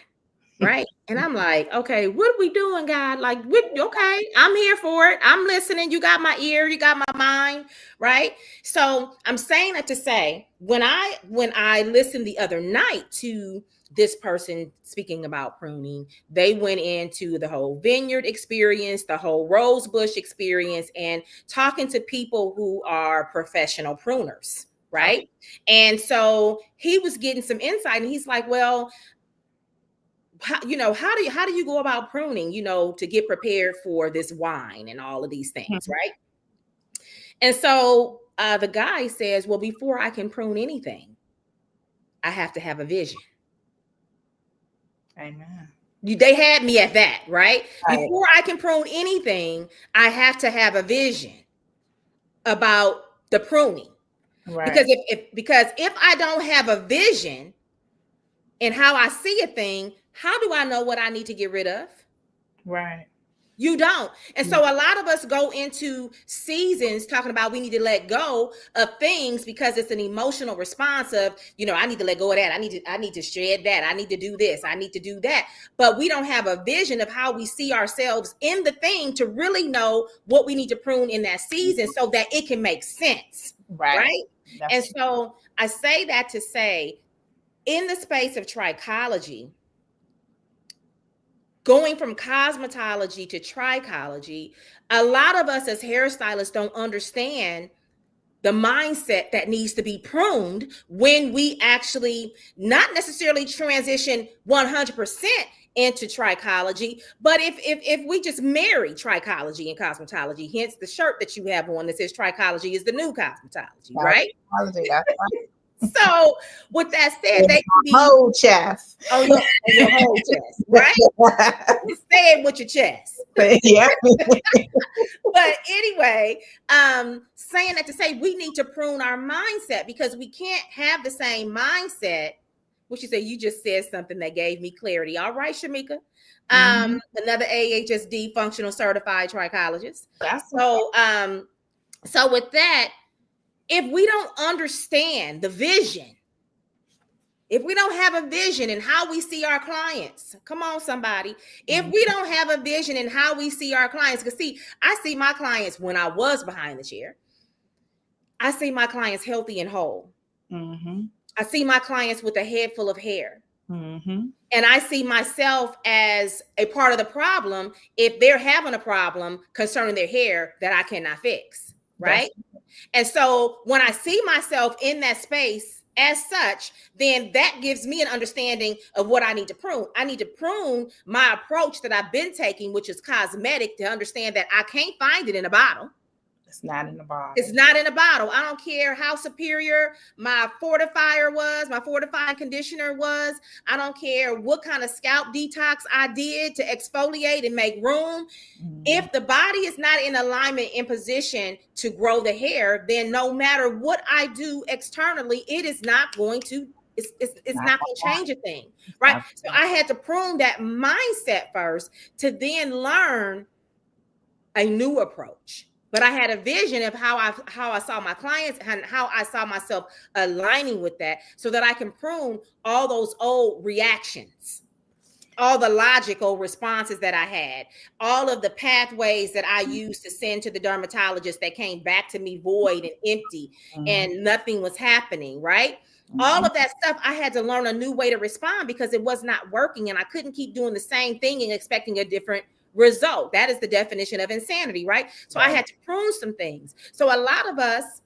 right? And I'm like, okay, what are we doing, God? Like, okay, I'm here for it. I'm listening. You got my ear, you got my mind, right? So I'm saying that to say, when I listened the other night to this person speaking about pruning, they went into the whole vineyard experience, the whole rose bush experience, and talking to people who are professional pruners, right? Okay. And so he was getting some insight, and he's like, well, how do you go about pruning, to get prepared for this wine and all of these things, mm-hmm. right? And so the guy says, well, before I can prune anything, I have to have a vision.
Amen.
They had me at that, right? Before I can prune anything, I have to have a vision about the pruning. Right. Because if I don't have a vision in how I see a thing, how do I know what I need to get rid of?
Right.
You don't. And so a lot of us go into seasons talking about we need to let go of things because it's an emotional response of, I need to let go of that. I need to shed that. I need to do this. I need to do that. But we don't have a vision of how we see ourselves in the thing to really know what we need to prune in that season so that it can make sense. Right? And so I say that to say, in the space of trichology, going from cosmetology to trichology, a lot of us as hairstylists don't understand the mindset that needs to be pruned when we actually not necessarily transition 100% into trichology, but if we just marry trichology and cosmetology, hence the shirt that you have on that says trichology is the new cosmetology, right? So with that said, they can be
whole chest.
Oh, your whole chest, right? Say it with your chest.
Yeah.
But anyway, saying that to say we need to prune our mindset because we can't have the same mindset. Which you say you just said something that gave me clarity. All right, Shamika. Another AHSD functional certified trichologist. So with that, if we don't understand the vision, if we don't have a vision in how we see our clients, come on, somebody. If we don't have a vision in how we see our clients, because see, I see my clients when I was behind the chair. I see my clients healthy and whole. I see my clients with a head full of hair. And I see myself as a part of the problem if they're having a problem concerning their hair that I cannot fix, right? And so when I see myself in that space as such, then that gives me an understanding of what I need to prune. I need to prune my approach that I've been taking, which is cosmetic, to understand that I can't find it in a bottle.
It's not in the bottle.
It's not in a bottle. I don't care how superior my fortifier was, my fortifying conditioner was. I don't care what kind of scalp detox I did to exfoliate and make room. If the body is not in alignment, in position to grow the hair, then no matter what I do externally, it is not going to, it's not going to change a thing, right? So I had to prune that mindset first to then learn a new approach. But I had a vision of how I saw my clients and how I saw myself aligning with that so that I can prune all those old reactions, all the logical responses that I had, all of the pathways that I used to send to the dermatologist that came back to me void and empty and nothing was happening, right? All of that stuff, I had to learn a new way to respond because it was not working and I couldn't keep doing the same thing and expecting a different result. That is the definition of insanity, right? So I had to prune some things. So a lot of us,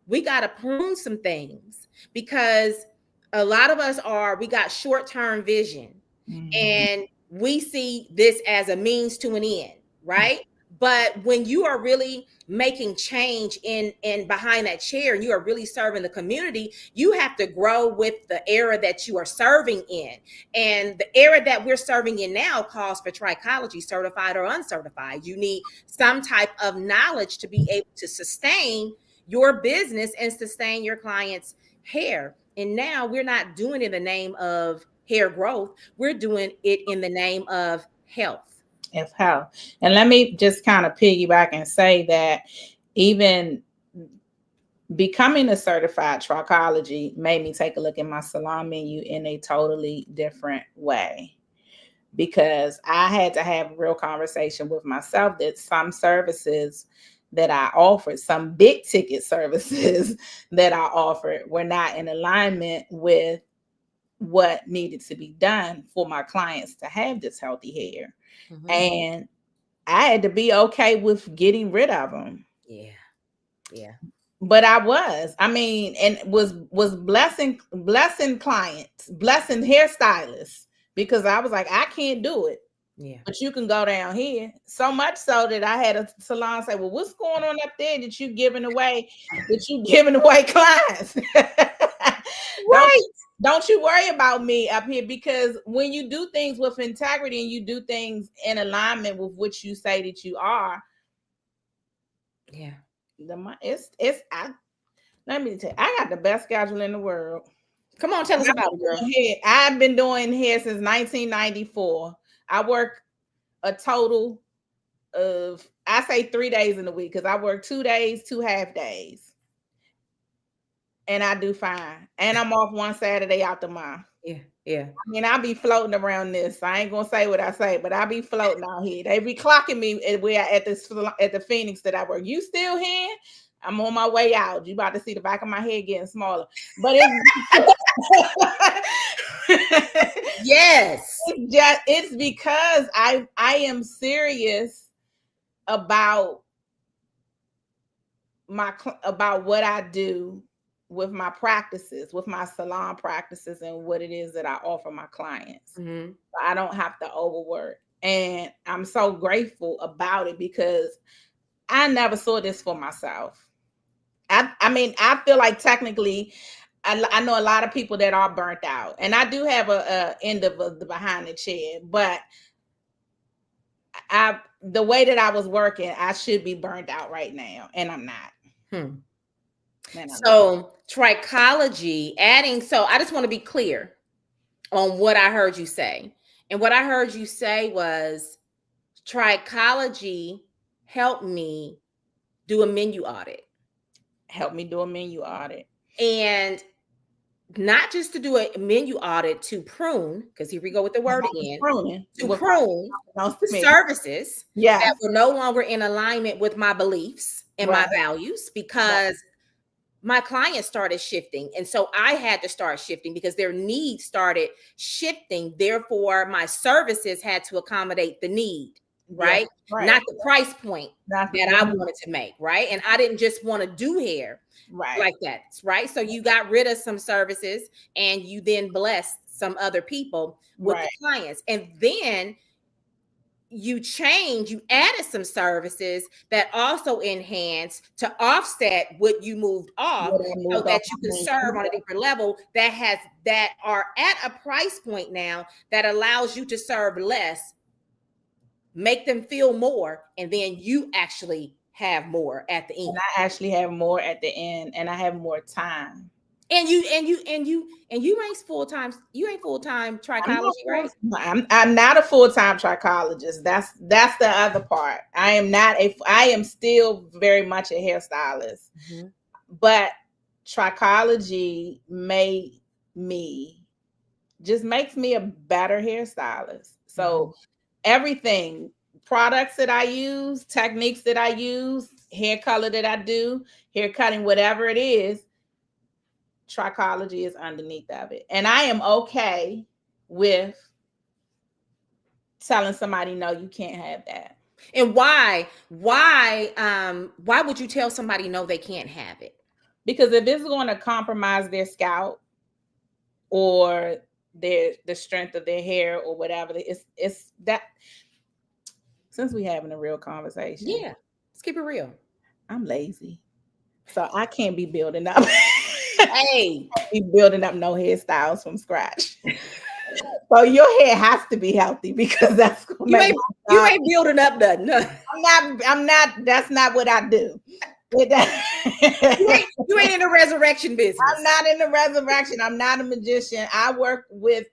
we got to prune some things because a lot of us we got short-term vision and we see this as a means to an end, right? But when you are really making change in behind that chair, and you are really serving the community, you have to grow with the era that you are serving in. And the era that we're serving in now calls for trichology, certified or uncertified. You need some type of knowledge to be able to sustain your business and sustain your clients' hair. And now we're not doing it in the name of hair growth. We're doing it in the name of health.
Of health. And let me just kind of piggyback and say that even becoming a certified trichology made me take a look at my salon menu in a totally different way, because I had to have a real conversation with myself that some services that I offered, some big ticket services that I offered, were not in alignment with what needed to be done for my clients to have this healthy hair. And I had to be okay with getting rid of them.
Yeah.
But I was blessing clients, blessing hairstylists, because I was like, I can't do it.
Yeah.
But you can go down here. So much so that I had a salon say, well, what's going on up there that you giving away clients? Right. Don't you worry about me up here, because when you do things with integrity and you do things in alignment with what you say that you are, let me tell you, I got the best schedule in the world.
Come on, tell us about it, girl.
I've been doing hair since 1994. I work a total of, I say 3 days in a week, because I work 2 days, 2 half days. And I do fine. And I'm off one Saturday out the month.
Yeah.
I mean, I'll be floating around this. I ain't gonna say what I say, but I'll be floating out here. They be clocking me at the Phoenix that I work. You still here? I'm on my way out. You about to see the back of my head getting smaller. But it's
Yes.
it's because I am serious about about what I do with my practices, with my salon practices, and what it is that I offer my clients.
Mm-hmm.
I don't have to overwork. And I'm so grateful about it because I never saw this for myself. I mean, I feel like technically, I know a lot of people that are burnt out, and I do have a end of the behind the chair, but the way that I was working, I should be burnt out right now, and I'm not.
So Trichology, so I just want to be clear on what I heard you say. And what I heard you say was Trichology helped me do a menu audit.
Help me do a menu audit.
And not just to do a menu audit to prune, because here we go with the word again, to prune services that were no longer in alignment with my beliefs and my values, because my clients started shifting. And so I had to start shifting because their needs started shifting. Therefore, my services had to accommodate the need, right? Not the price point that I wanted to make, right? And I didn't just want to do hair like that, right? So you got rid of some services and you then blessed some other people with the clients. And then you added some services that also enhance to offset what you moved off, so that you can serve on a different level that are at a price point now that allows you to serve less, make them feel more, and then you actually have more at the end.
And I actually have more at the end, and I have more time.
And you ain't full-time. You ain't full-time trichology, right?
I'm not a full-time trichologist. That's the other part. I am still very much a hairstylist. Mm-hmm. But trichology makes me a better hairstylist. So everything, products that I use, techniques that I use, hair color that I do, hair cutting, whatever it is, Trichology is underneath of it. And I am okay with telling somebody, no, you can't have that.
And why would you tell somebody no, they can't have it?
Because if it's going to compromise their scalp or the strength of their hair or whatever, it's that. Since we having a real conversation,
yeah, let's keep it real.
I'm lazy, so I can't be building up.
Hey,
be building up no hairstyles from scratch. So your hair has to be healthy, because that's
you ain't building up nothing. No.
I'm not. That's not what I do.
You ain't in the resurrection business.
I'm not in the resurrection. I'm not a magician. I work with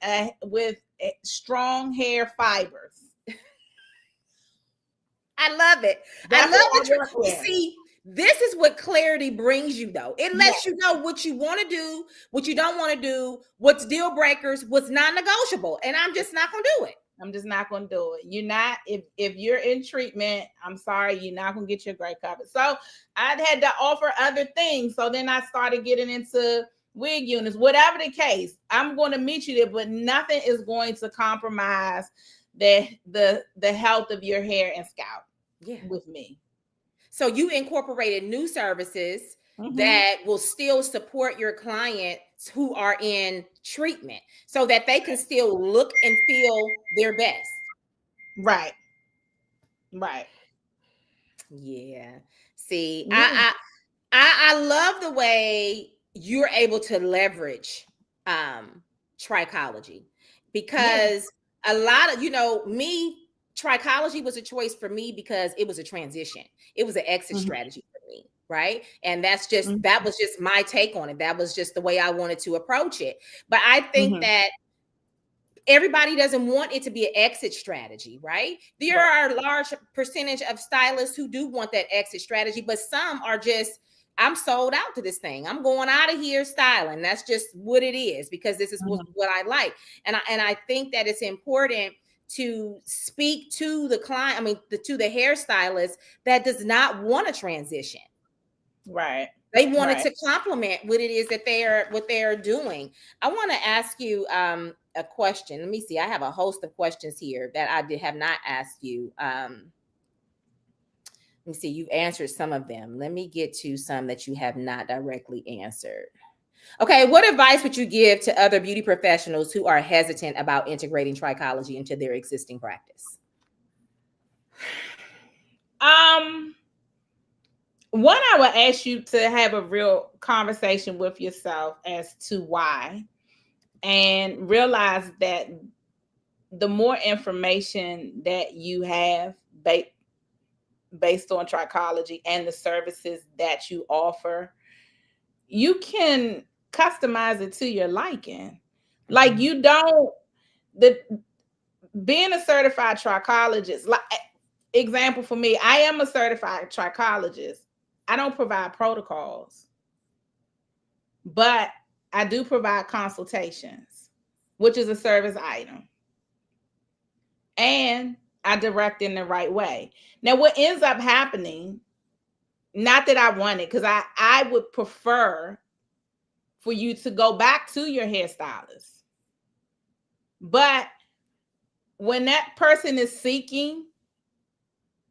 strong hair fibers.
I love it. I love it. See, this is what clarity brings you, though. It lets you know what you want to do, what you don't want to do, what's deal breakers, what's non-negotiable. And I'm just not going to do it.
I'm just not going to do it. You're not, if you're in treatment, I'm sorry, you're not going to get your gray covered. So I had to offer other things. So then I started getting into wig units, whatever the case. I'm going to meet you there, but nothing is going to compromise the health of your hair and scalp with me.
So you incorporated new services that will still support your clients who are in treatment, so that they can still look and feel their best.
Right.
Yeah. See, I love the way you're able to leverage Trichology, because a lot of, Trichology was a choice for me because it was a transition. It was an exit strategy for me, right? And that was just my take on it. That was just the way I wanted to approach it. But I think that everybody doesn't want it to be an exit strategy, right? There are a large percentage of stylists who do want that exit strategy, but some are just, I'm sold out to this thing. I'm going out of here styling. That's just what it is, because this is what I like. And I think that it's important to speak to the client, to the hairstylist that does not want to transition.
Right.
They wanted
Right.
to compliment what it is that they're doing. I want to ask you a question. Let me see. I have a host of questions here that I have not asked you. Let me see. You've answered some of them. Let me get to some that you have not directly answered. Okay, what advice would you give to other beauty professionals who are hesitant about integrating trichology into their existing practice?
One, I would ask you to have a real conversation with yourself as to why, and realize that the more information that you have based on trichology and the services that you offer, you can customize it to your liking. Like, you don't, the being a certified trichologist, like, example for me, I am a certified trichologist. I don't provide protocols, but I do provide consultations, which is a service item. And I direct in the right way. Now, what ends up happening, not that I want it, because I would prefer for you to go back to your hairstylist. But when that person is seeking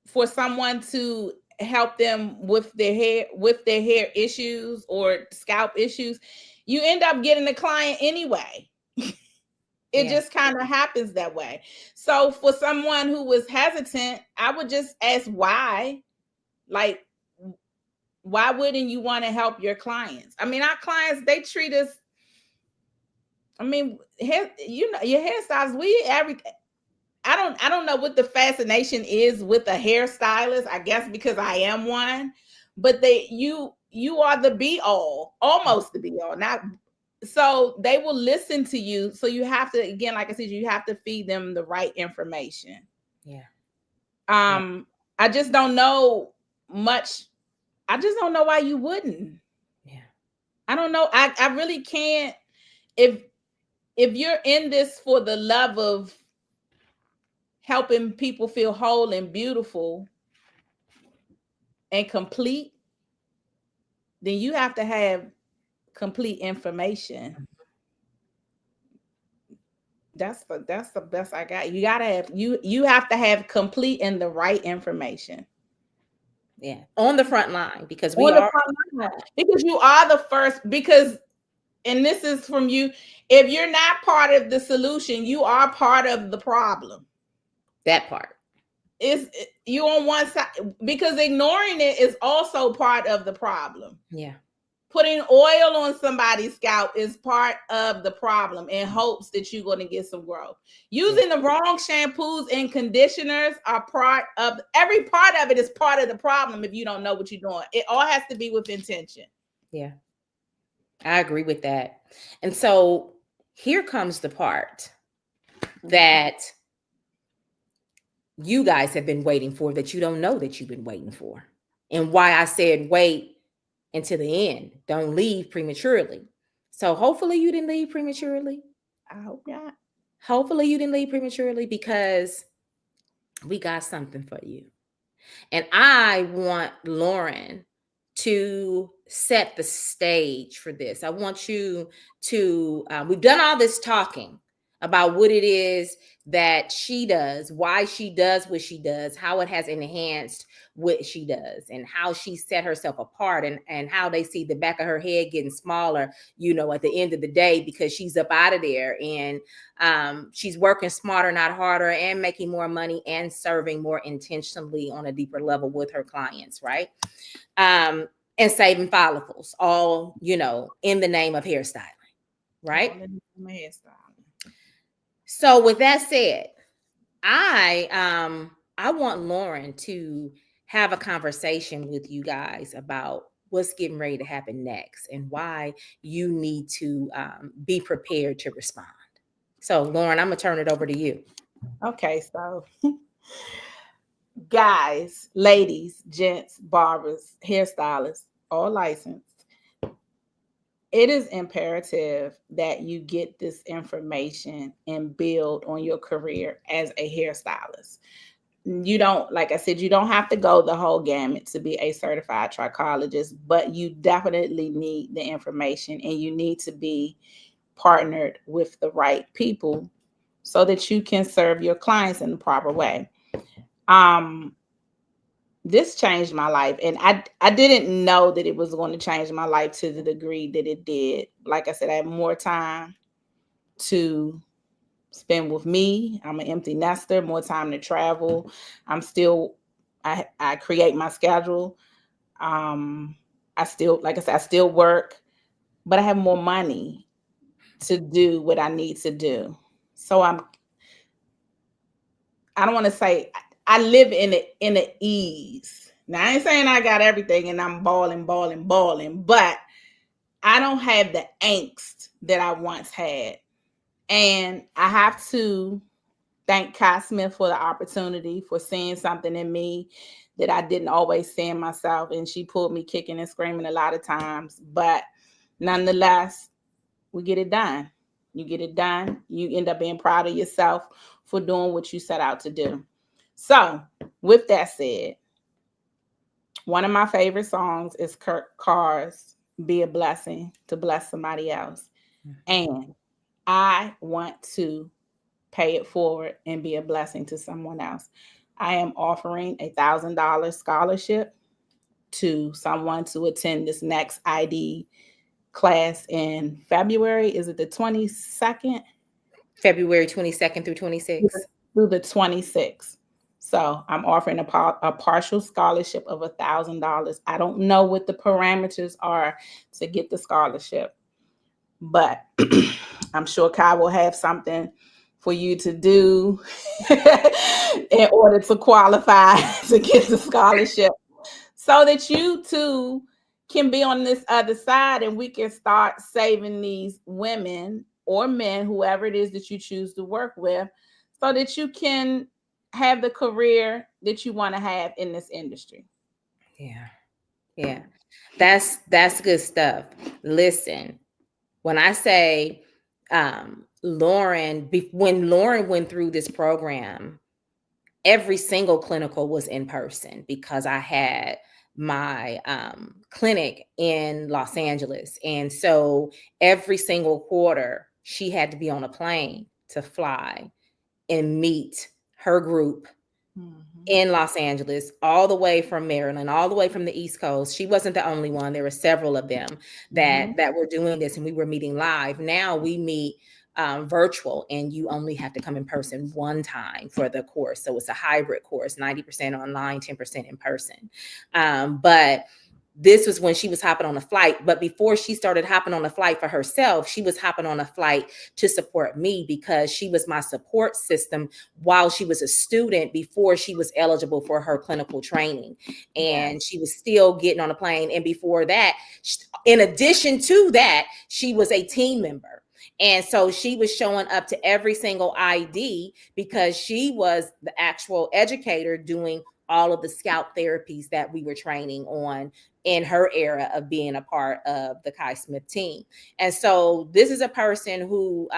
for someone to help them with their hair issues or scalp issues, you end up getting a client anyway. It just kind of happens that way. So for someone who was hesitant, I would just ask why. Like, why wouldn't you want to help your clients? I mean, our clients, they treat us, I mean, your hairstylists, I don't know what the fascination is with a hairstylist. I guess because I am one, but you are the be all, almost the be all. Not so they will listen to you. So you have to, again, like I said, you have to feed them the right information.
Yeah.
I just don't know much. I just don't know why you wouldn't.
Yeah.
I don't know. I really can't. If you're in this for the love of helping people feel whole and beautiful and complete, then you have to have complete information. That's the best I got. You gotta have you have to have complete and the right information.
Yeah, on the front line, because
Because you are the first. Because, and this is from you, if you're not part of the solution, you are part of the problem.
That part
is you on one side, because ignoring it is also part of the problem.
Yeah.
Putting oil on somebody's scalp is part of the problem in hopes that you're going to get some growth. Using the wrong shampoos and conditioners are every part of it is part of the problem if you don't know what you're doing. It all has to be with intention.
Yeah. I agree with that. And so here comes the part that you guys have been waiting for, that you don't know that you've been waiting for. And why I said wait until the end. Don't leave prematurely. So hopefully you didn't leave prematurely.
I hope not.
Hopefully you didn't leave prematurely, because we got something for you. And I want Lauren to set the stage for this. I want you to, we've done all this talking about what it is that she does, why she does what she does, how it has enhanced what she does, and how she set herself apart, and how they see the back of her head getting smaller, at the end of the day, because she's up out of there, and she's working smarter, not harder, and making more money and serving more intentionally on a deeper level with her clients, right? And saving follicles, all, in the name of hairstyling, right? So with that said, I want Lauren to have a conversation with you guys about what's getting ready to happen next and why you need to be prepared to respond. So Lauren, I'm gonna turn it over to you.
Okay, so guys, ladies, gents, barbers, hairstylists, all licensed, it is imperative that you get this information and build on your career as a hairstylist. you don't, like I said, you don't have to go the whole gamut to be a certified trichologist, but you definitely need the information, and you need to be partnered with the right people so that you can serve your clients in the proper way. This changed my life, and I didn't know that it was going to change my life to the degree that it did. Like I said, I had more time to spend with me. I'm an empty nester, more time to travel. I create my schedule. I still, like I said, I still work, but I have more money to do what I need to do. So I don't want to say I live in a ease. Now I ain't saying I got everything and I'm balling, but I don't have the angst that I once had. And I have to thank Kai Smith for the opportunity, for seeing something in me that I didn't always see in myself. And she pulled me kicking and screaming a lot of times. But nonetheless, we get it done. You get it done. You end up being proud of yourself for doing what you set out to do. So, with that said, one of my favorite songs is Kurt Carr's Be a Blessing to Bless Somebody Else. And I want to pay it forward and be a blessing to someone else. I am offering $1,000 scholarship to someone to attend this next ID class in February. Is it the 22nd?
February 22nd through 26th.
Through the 26th. So I'm offering a partial scholarship of $1,000. I don't know what the parameters are to get the scholarship, but I'm sure Kai will have something for you to do in order to qualify to get the scholarship, so that you too can be on this other side, and we can start saving these women or men, whoever it is that you choose to work with, so that you can have the career that you want to have in this industry.
Yeah. That's good stuff. Listen, when I say Lauren, when Lauren went through this program, every single clinical was in person because I had my clinic in Los Angeles. And so every single quarter, she had to be on a plane to fly and meet her group in Los Angeles, all the way from Maryland, all the way from the East Coast. She wasn't the only one. There were several of them that were doing this, and we were meeting live. Now we meet virtual, and you only have to come in person one time for the course. So it's a hybrid course, 90% online, 10% in person. But this was when she was hopping on a flight. But before she started hopping on a flight for herself, she was hopping on a flight to support me, because she was my support system while she was a student, before she was eligible for her clinical training. And she was still getting on a plane. And before that, in addition to that, she was a team member. And so she was showing up to every single ID because she was the actual educator doing all of the scalp therapies that we were training on in her era of being a part of the Kai Smith team. And so this is a person who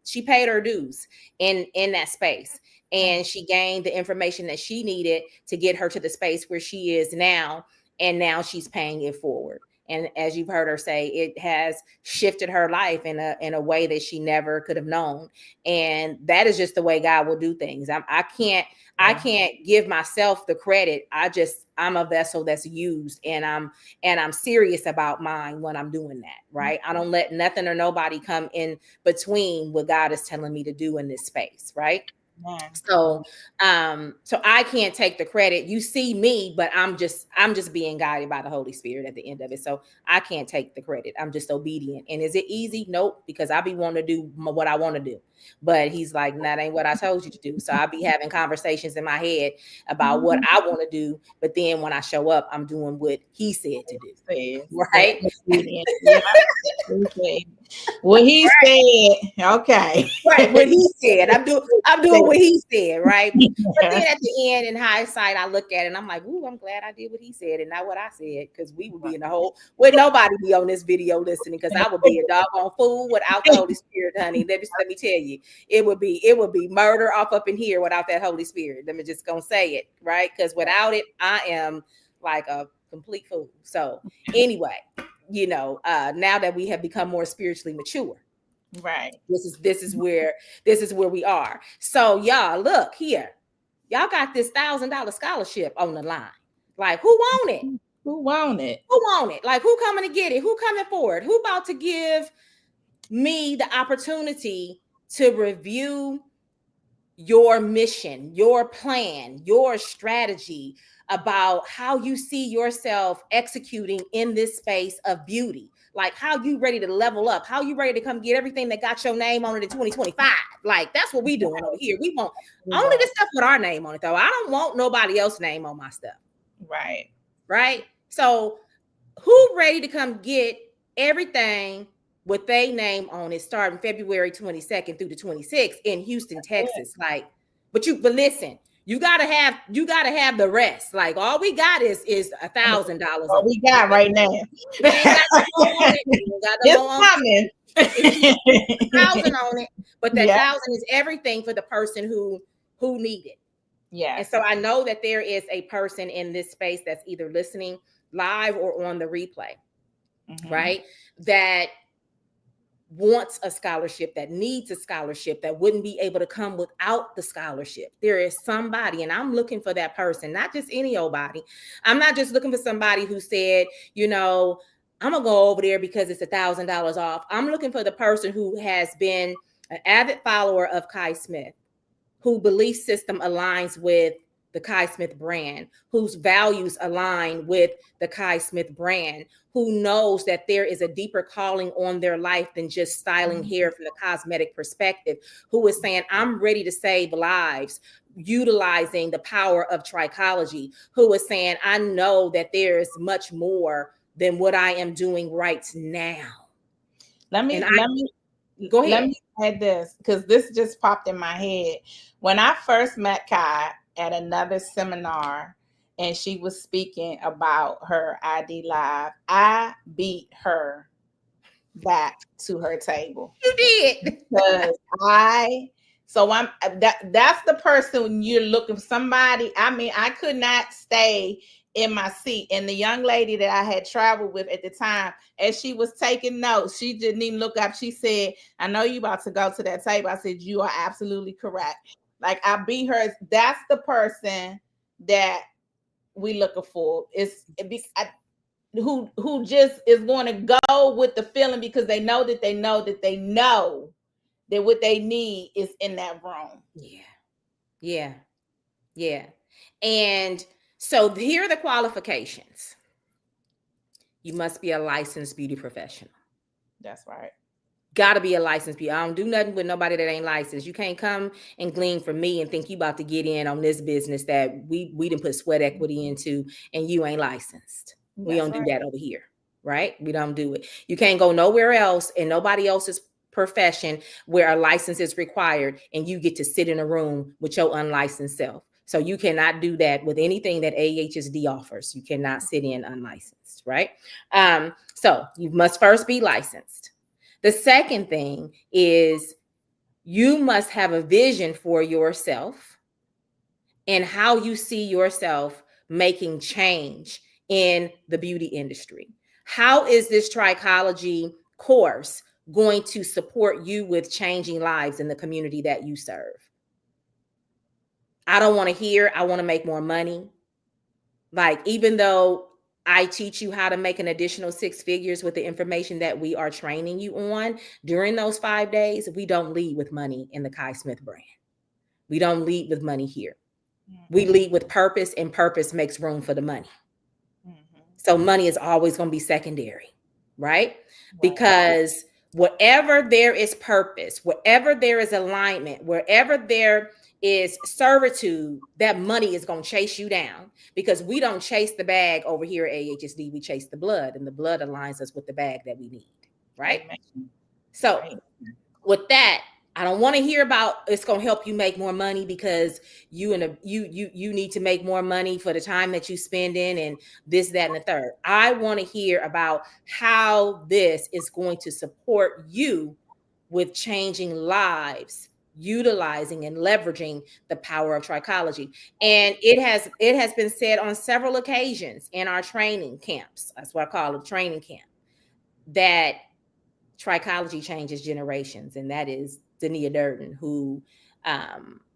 she paid her dues in that space. And she gained the information that she needed to get her to the space where she is now. And now she's paying it forward. And as you've heard her say, it has shifted her life in a way that she never could have known. And that is just the way God will do things. I can't give myself the credit. I'm a vessel that's used, and I'm serious about mine when I'm doing that, right? I don't let nothing or nobody come in between what God is telling me to do in this space, right? So I can't take the credit. You see me, but I'm just being guided by the Holy Spirit at the end of it. So I can't take the credit. I'm just obedient. And is it easy? Nope, because I be wanting to do what I want to do. But he's like, that ain't what I told you to do. So I'll be having conversations in my head about what I want to do. But then when I show up, I'm doing what he said to do. Right?
What he said, okay.
Right, what he said. I'm doing what he said, right? But
Yeah.
then at the end, in hindsight, I look at it and I'm like, ooh, I'm glad I did what he said and not what I said, because we would be in the hole. Would nobody be on this video listening? Because I would be a doggone fool without the Holy Spirit, honey. Let me tell you, it would be murder off up in here without that Holy Spirit. Let me just gonna say it, right? Because without it, I am like a complete fool. So anyway, now that we have become more spiritually mature.
Right.
This is where we are. So y'all look here. Y'all got this $1,000 scholarship on the line. Like, who want it?
Who want it?
Who want it? Like, who coming to get it? Who coming forward? Who about to give me the opportunity to review your mission, your plan, your strategy about how you see yourself executing in this space of beauty? Like, how you ready to level up? How you ready to come get everything that got your name on it in 2025? Like, that's what we doing over here. We want only the stuff with our name on it, though. I don't want nobody else's name on my stuff.
Right.
Right. So who ready to come get everything with their name on it starting February 22nd through the 26th in Houston, Texas? Like, but listen, you gotta have the rest. Like, all we got is $1,000.
What we got right now.
We ain't got no more on it. We ain't got no more on
It's coming.
it. 1,000 on it, but that 1,000 is everything for the person who need it.
Yeah.
And so I know that there is a person in this space that's either listening live or on the replay, right? That wants a scholarship, that needs a scholarship, that wouldn't be able to come without the scholarship. There is somebody, and I'm looking for that person, not just any old body. I'm not just looking for somebody who said, I'm gonna go over there because it's $1,000 off. I'm looking for the person who has been an avid follower of Kai Smith, whose belief system aligns with the Kai Smith brand, whose values align with the Kai Smith brand, who knows that there is a deeper calling on their life than just styling hair from the cosmetic perspective, who is saying, I'm ready to save lives, utilizing the power of Trichology, who is saying, I know that there is much more than what I am doing right now.
Let me
go ahead.
Let me add this, because this just popped in my head. When I first met Kai at another seminar and she was speaking about her ID Live, I beat her back to her table.
You did.
Because that's the person you're looking for. Somebody, I could not stay in my seat. And the young lady that I had traveled with at the time, as she was taking notes, she didn't even look up. She said, I know you about to go to that table. I said, you are absolutely correct. Like, I beat her. That's the person that we looking for. Who just is going to go with the feeling, because they know that what they need is in that room.
Yeah. And so here are the qualifications. You must be a licensed beauty professional.
That's right.
Got to be a licensed beauty. I don't do nothing with nobody that ain't licensed. You can't come and glean from me and think you about to get in on this business that we didn't put sweat equity into, and you ain't licensed. We don't do that over here, right? We don't do it. You can't go nowhere else in nobody else's profession where a license is required and you get to sit in a room with your unlicensed self. So you cannot do that with anything that AHSD offers. You cannot sit in unlicensed, right? So you must first be licensed. The second thing is you must have a vision for yourself and how you see yourself making change in the beauty industry. How is this Trichology course going to support you with changing lives in the community that you serve? I don't want to hear, I want to make more money. Like, even though I teach you how to make an additional 6 figures with the information that we are training you on during those 5 days, we don't lead with money in the Kai Smith brand. We don't lead with money here. We lead with purpose, and purpose makes room for the money. So money is always going to be secondary, right? Because wherever there is purpose, wherever there is alignment, wherever there is servitude, that money is going to chase you down, because we don't chase the bag over here at AHSD. We chase the blood, and the blood aligns us with the bag that we need, right? So with that, I don't want to hear about it's going to help you make more money because you need to make more money for the time that you spend in and this, that, and the third. I want to hear about how this is going to support you with changing lives, utilizing and leveraging the power of trichology. And it has been said on several occasions in our training camps. That's what I call a training camp, that trichology changes generations, and that is Dania Durden, who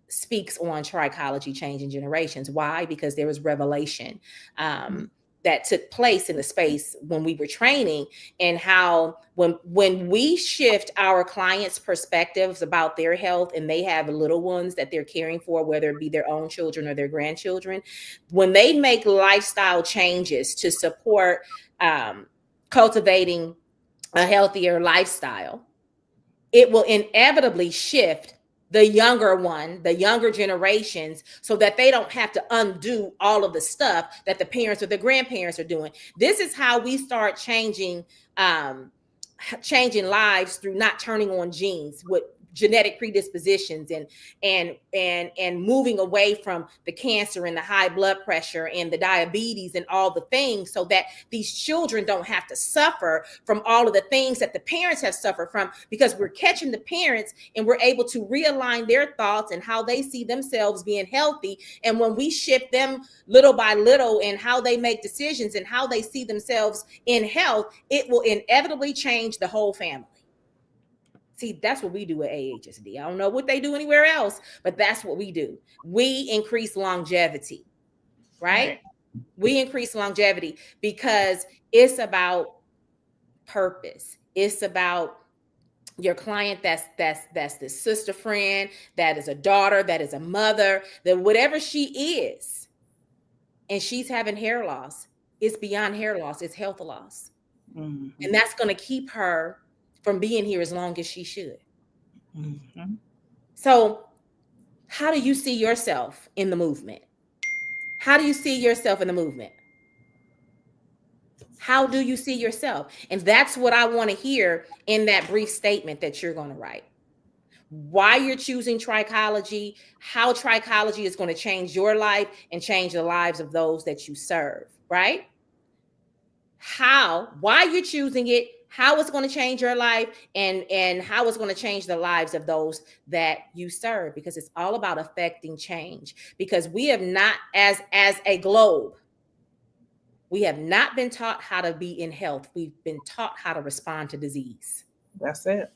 speaks on trichology changing generations. Why? Because there was revelation that took place in the space when we were training, and how when we shift our clients' perspectives about their health, and they have little ones that they're caring for, whether it be their own children or their grandchildren, when they make lifestyle changes to support cultivating a healthier lifestyle, it will inevitably shift the younger generations, so that they don't have to undo all of the stuff that the parents or the grandparents are doing. This is how we start changing lives, through not turning on genes with genetic predispositions, and moving away from the cancer and the high blood pressure and the diabetes and all the things, so that these children don't have to suffer from all of the things that the parents have suffered from, because we're catching the parents and we're able to realign their thoughts and how they see themselves being healthy. And when we shift them little by little in how they make decisions and how they see themselves in health, it will inevitably change the whole family. See, that's what we do at AHSD. I don't know what they do anywhere else, but that's what we do. We increase longevity, right? We increase longevity because it's about purpose. It's about your client that's the sister friend, that is a daughter, that is a mother, that whatever she is, and she's having hair loss, it's beyond hair loss, it's health loss. Mm-hmm. And that's going to keep her from being here as long as she should. Mm-hmm. So how do you see yourself in the movement? How do you see yourself in the movement? How do you see yourself? And that's what I want to hear in that brief statement that you're going to write. Why you're choosing trichology, how trichology is going to change your life and change the lives of those that you serve, right? Why you're choosing it, how it's going to change your life, and how it's going to change the lives of those that you serve, because it's all about affecting change. Because we have not, as a globe, we have not been taught how to be in health. We've been taught how to respond to disease.
That's it.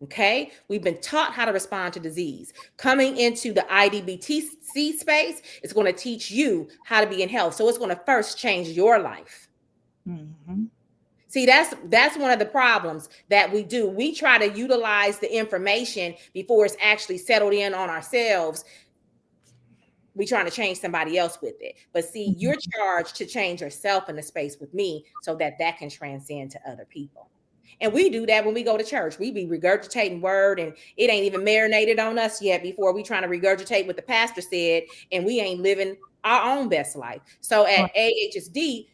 Okay, we've been taught how to respond to disease. Coming into the IDBTC space, it's going to teach you how to be in health. So it's going to first change your life. Mm-hmm. See, that's one of the problems that we do. We try to utilize the information before it's actually settled in on ourselves. We're trying to change somebody else with it. But see, you're charged to change yourself in the space with me, so that can transcend to other people. And we do that when we go to church. We be regurgitating word, and it ain't even marinated on us yet before we trying to regurgitate what the pastor said, and we ain't living our own best life. So at AHSD,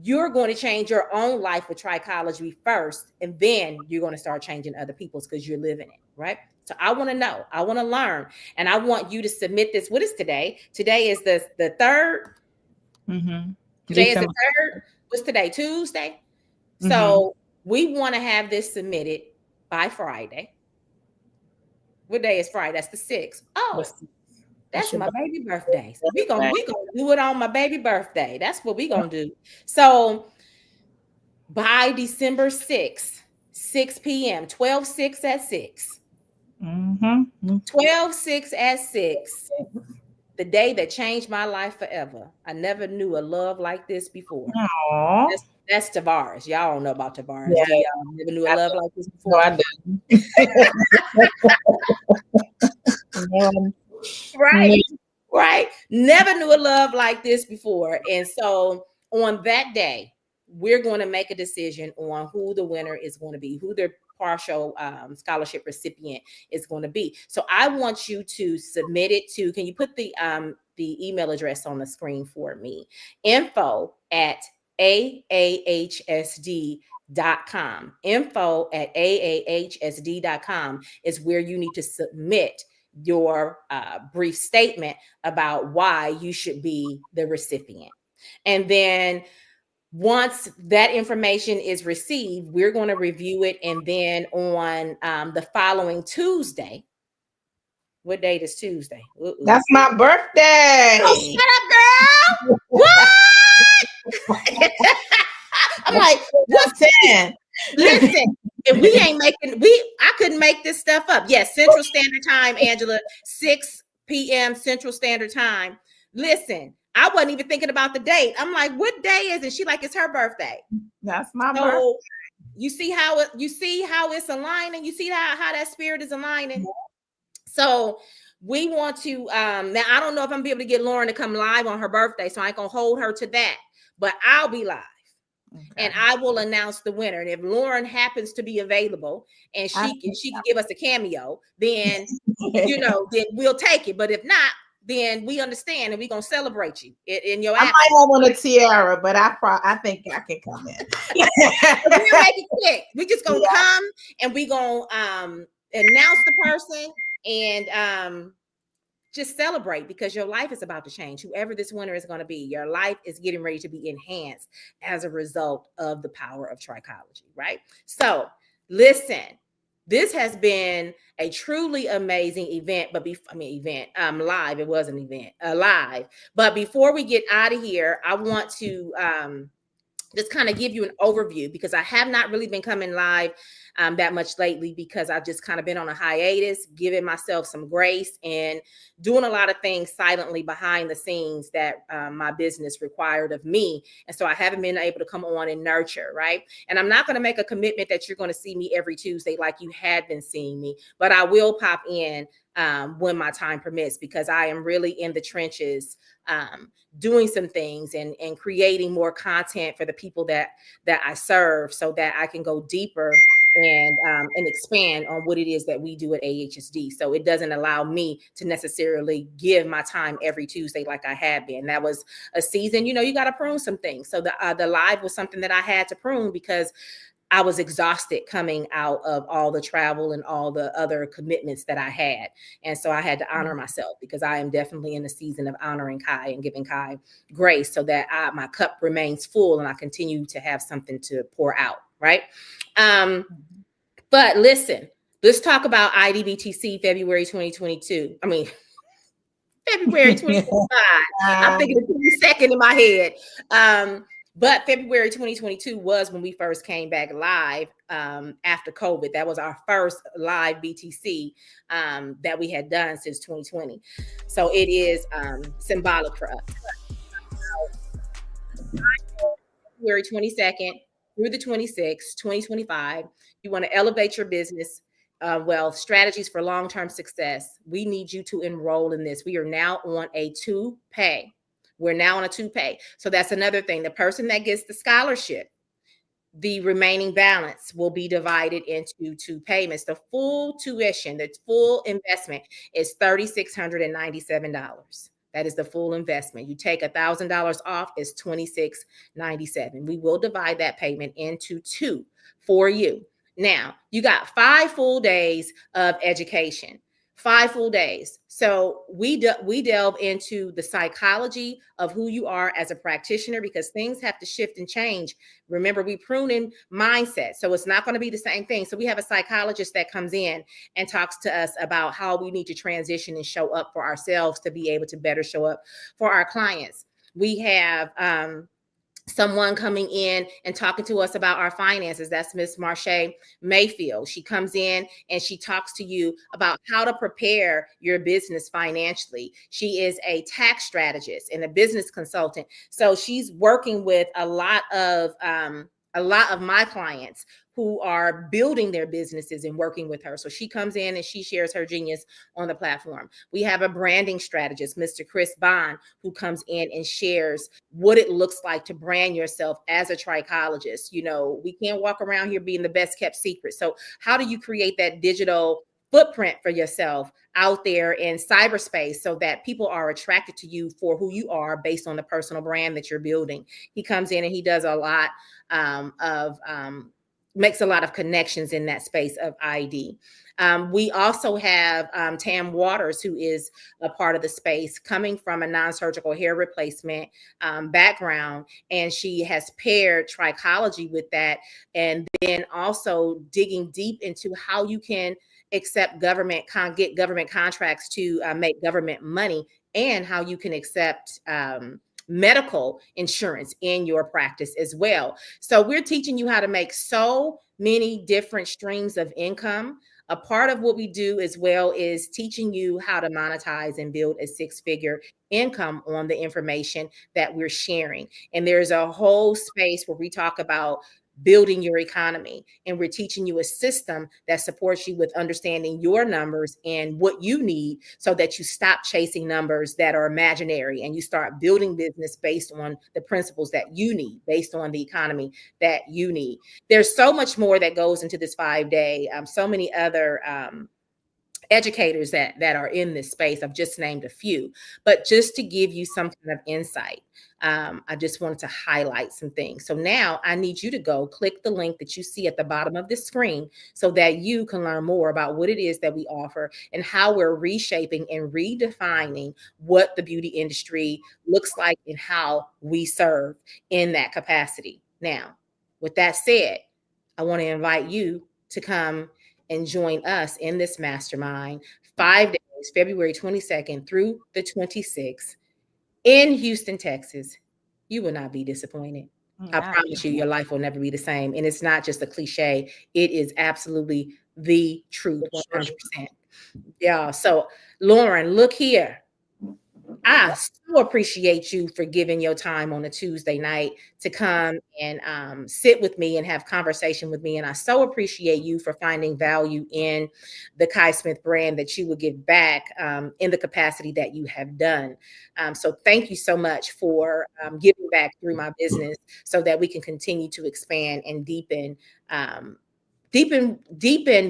you're going to change your own life with trichology first, and then you're going to start changing other people's, because you're living it, right? So I want to know, I want to learn, and I want you to submit this. What is today? Today is the 3rd. Mm-hmm. Today is the 3rd. What's today? Tuesday. Mm-hmm. So we want to have this submitted by Friday. What day is Friday? That's the 6th. Oh, that's my baby birthday. So we gonna do it on my baby birthday. That's what we gonna do. So by December 6th, 6 p.m., 12/6 at 6. Mm-hmm. 12/6 at 6. The day that changed my life forever. I never knew a love like this before. That's Tavares. Y'all don't know about Tavares. Yeah. Y'all never knew a love like this before. No, I didn't. Right. Never knew a love like this before. And so on that day, we're going to make a decision on who the winner is going to be, who the partial scholarship recipient is going to be. So I want you to submit it to, can you put the email address on the screen for me? info@ aahsd.com. Info at aahsd.com is where you need to submit your brief statement about why you should be the recipient. And then once that information is received, we're going to review it. And then on the following Tuesday, what date is Tuesday?
That's my birthday.
Oh, shut up, girl. What? I'm like, what's
10?
Listen, if we ain't making, I couldn't make this stuff up. Yes, Central Standard Time, Angela, 6 p.m. Central Standard Time. Listen, I wasn't even thinking about the date. I'm like, what day is it? She like, it's her birthday.
That's my birthday.
You see how it's aligning. You see how that spirit is aligning. So we want to now I don't know if I'm gonna be able to get Lauren to come live on her birthday, so I ain't gonna hold her to that, but I'll be live. Okay. And I will announce the winner. And if Lauren happens to be available and she can give us a cameo, then then we'll take it. But if not, then we understand and we're gonna celebrate you in your.
I might not want a tiara, but I think I can come in.
We'll make it quick. We just gonna come and we gonna announce the person and just celebrate, because your life is about to change. Whoever this winner is going to be, your life is getting ready to be enhanced as a result of the power of trichology, right? So listen, this has been a truly amazing event, but live. It was an event, live. But before we get out of here, I want to just kind of give you an overview, because I have not really been coming live that much lately, because I've just kind of been on a hiatus, giving myself some grace and doing a lot of things silently behind the scenes that my business required of me. And so I haven't been able to come on and nurture, right? And I'm not going to make a commitment that you're going to see me every Tuesday like you had been seeing me, but I will pop in when my time permits, because I am really in the trenches doing some things and creating more content for the people that I serve, so that I can go deeper and expand on what it is that we do at AHSD. So it doesn't allow me to necessarily give my time every Tuesday like I had been. That was a season, you got to prune some things. So the live was something that I had to prune, because I was exhausted coming out of all the travel and all the other commitments that I had. And so I had to honor myself, because I am definitely in the season of honoring Kai and giving Kai grace, so that my cup remains full and I continue to have something to pour out, right? But listen, let's talk about IDBTC February 2022. February 2025. I'm thinking the 22nd in my head. But February 2022 was when we first came back live after COVID. That was our first live BTC that we had done since 2020. So it is symbolic for us. February 22nd through the 26th, 2025, you want to elevate your business. Strategies for long-term success. We need you to enroll in this. We are now on a 2-pay. We're now on a 2-pay. So that's another thing. The person that gets the scholarship, the remaining balance will be divided into 2 payments. The full tuition, the full investment is $3,697. That is the full investment. You take $1,000 off, it's $2,697. We will divide that payment into 2 for you. Now, you got 5 full days of education. 5 full days. So we delve into the psychology of who you are as a practitioner, because things have to shift and change. Remember, we pruning mindset. So it's not going to be the same thing. So we have a psychologist that comes in and talks to us about how we need to transition and show up for ourselves to be able to better show up for our clients. We have someone coming in and talking to us about our finances. That's Miss Marche Mayfield. She comes in and she talks to you about how to prepare your business financially. She is a tax strategist and a business consultant. So she's working with a lot of my clients who are building their businesses and working with her. So she comes in and she shares her genius on the platform. We have a branding strategist, Mr. Chris Bond, who comes in and shares what it looks like to brand yourself as a trichologist. We can't walk around here being the best kept secret. So how do you create that digital footprint for yourself out there in cyberspace so that people are attracted to you for who you are based on the personal brand that you're building. He comes in and he does a lot makes a lot of connections in that space of ID. We also have Tam Waters, who is a part of the space, coming from a non-surgical hair replacement background, and she has paired Trichology with that, and then also digging deep into how you can accept get government contracts to make government money, and how you can accept medical insurance in your practice as well. So we're teaching you how to make so many different streams of income. A part of what we do as well is teaching you how to monetize and build a six-figure income on the information that we're sharing. And there's a whole space where we talk about building your economy, and we're teaching you a system that supports you with understanding your numbers and what you need so that you stop chasing numbers that are imaginary and you start building business based on the principles that you need, based on the economy that you need. There's so much more that goes into this 5-day, so many other educators that are in this space. I've just named a few, but just to give you some kind of insight, I just wanted to highlight some things. So now I need you to go click the link that you see at the bottom of the screen so that you can learn more about what it is that we offer and how we're reshaping and redefining what the beauty industry looks like and how we serve in that capacity. Now, with that said, I want to invite you to come and join us in this mastermind 5 days, February 22nd through the 26th in Houston, Texas. You will not be disappointed. I promise you, your life will never be the same. And it's not just a cliche. It is absolutely the truth, 100%. Yeah. So Lauren, look here. I so appreciate you for giving your time on a Tuesday night to come and sit with me and have conversation with me. And I so appreciate you for finding value in the Kai Smith brand that you would give back in the capacity that you have done. So thank you so much for giving back through my business so that we can continue to expand and deepen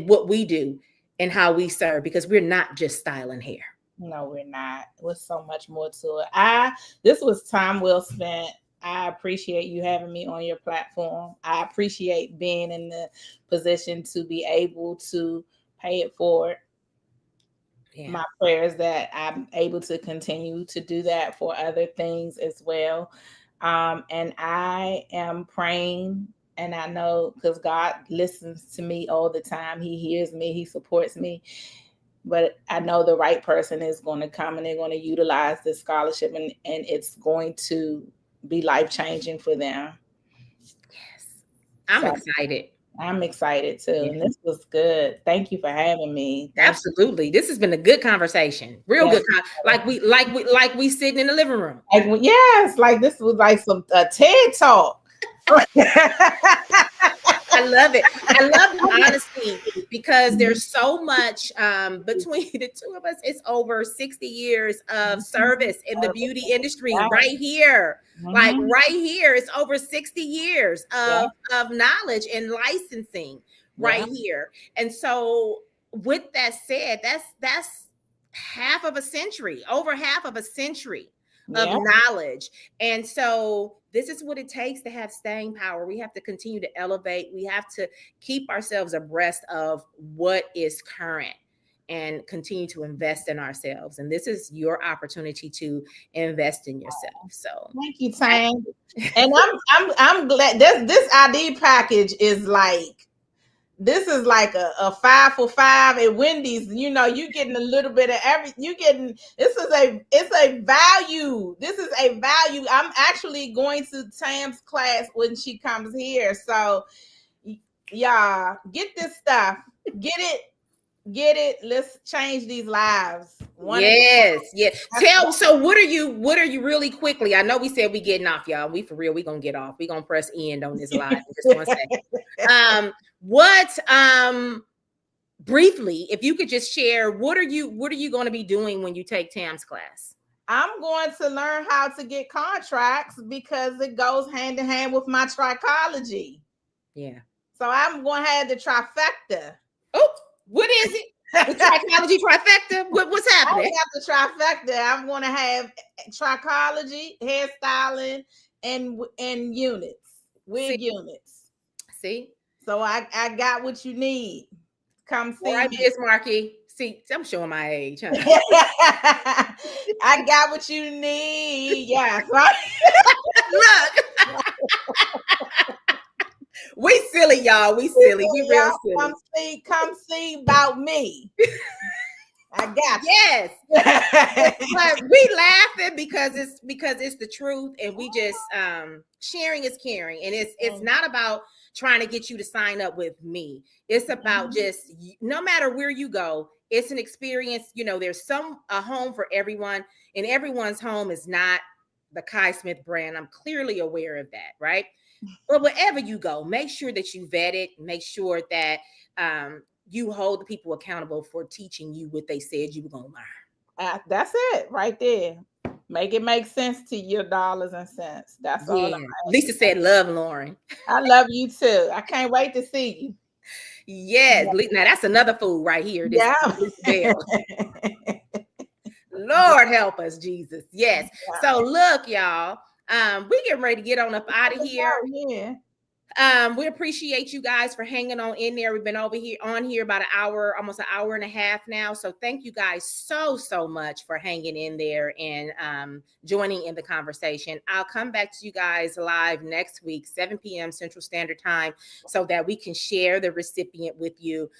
what we do and how we serve, because we're not just styling hair.
No, we're not. There's so much more to it. This was time well spent. I appreciate you having me on your platform. I appreciate being in the position to be able to pay it forward. Yeah. My prayer is that I'm able to continue to do that for other things as well. And I am praying, and I know because God listens to me all the time. He hears me. He supports me. But I know the right person is going to come and they're going to utilize this scholarship, and it's going to be life-changing for them.
Yes. I'm excited.
I'm excited too. Yeah. And this was good. Thank you for having me.
Absolutely. This has been a good conversation. Real good. Like we sitting in the living room.
Yes. Like this was like some TED Talk.
I love it. I love the honesty, because there's so much between the two of us. It's over 60 years of service in the beauty industry right here. Like right here, it's over 60 years of knowledge and licensing right here. And so with that said, that's half of a century, over half of a century of knowledge. And so this is what it takes to have staying power. We have to continue to elevate. We have to keep ourselves abreast of what is current and continue to invest in ourselves. And this is your opportunity to invest in yourself. So
thank you, Tam. And I'm glad this ID package is like, this is like a 5 for $5 at Wendy's. You know, you're getting a little bit of it's a value. This is a value. I'm actually going to Tam's class when she comes here. So y'all get this stuff. Get it. Let's change these lives.
Yes. So what are you really quickly? I know we said we getting off, y'all. We for real, we gonna get off. We gonna press end on this live in just 1 second. Briefly, if you could just share, what are you going to be doing when you take Tam's class?
I'm going to learn how to get contracts because it goes hand in hand with my trichology.
Yeah.
So I'm going to have the trifecta.
Oh, what is it? The Trichology trifecta? What's
I
happening?
have the trifecta. I'm going to have Trichology, hairstyling, and units, wig units.
See?
So I got what you need. Come see
All right,
me.
Miss Markey. See, I'm showing my age, huh?
I got what you need. Yes, right.
Look. We silly, y'all. We silly. We real silly.
Come see about me. I got you.
Yes. But we laughing because it's the truth, and we just sharing is caring, and it's not about trying to get you to sign up with me. It's about just, no matter where you go, it's an experience. You know, there's a home for everyone, and everyone's home is not the Kai Smith brand. I'm clearly aware of that, right? But wherever you go, make sure that you vet it. Make sure that you hold the people accountable for teaching you what they said you were going to learn.
That's it right there. Make it make sense to your dollars and cents. That's all.
Lisa said, love Lauren.
I love you too. I can't wait to see you.
Yes. Yeah. Now that's another fool right here.
Yeah.
Lord help us, Jesus. Yes. Yeah. So look, y'all, we getting ready to get on up out of here.
Yeah.
We appreciate you guys for hanging on in there. We've been on here about an hour, almost an hour and a half now. So thank you guys so much for hanging in there and joining in the conversation. I'll come back to you guys live next week, 7 p.m. Central Standard Time, so that we can share the recipient with you.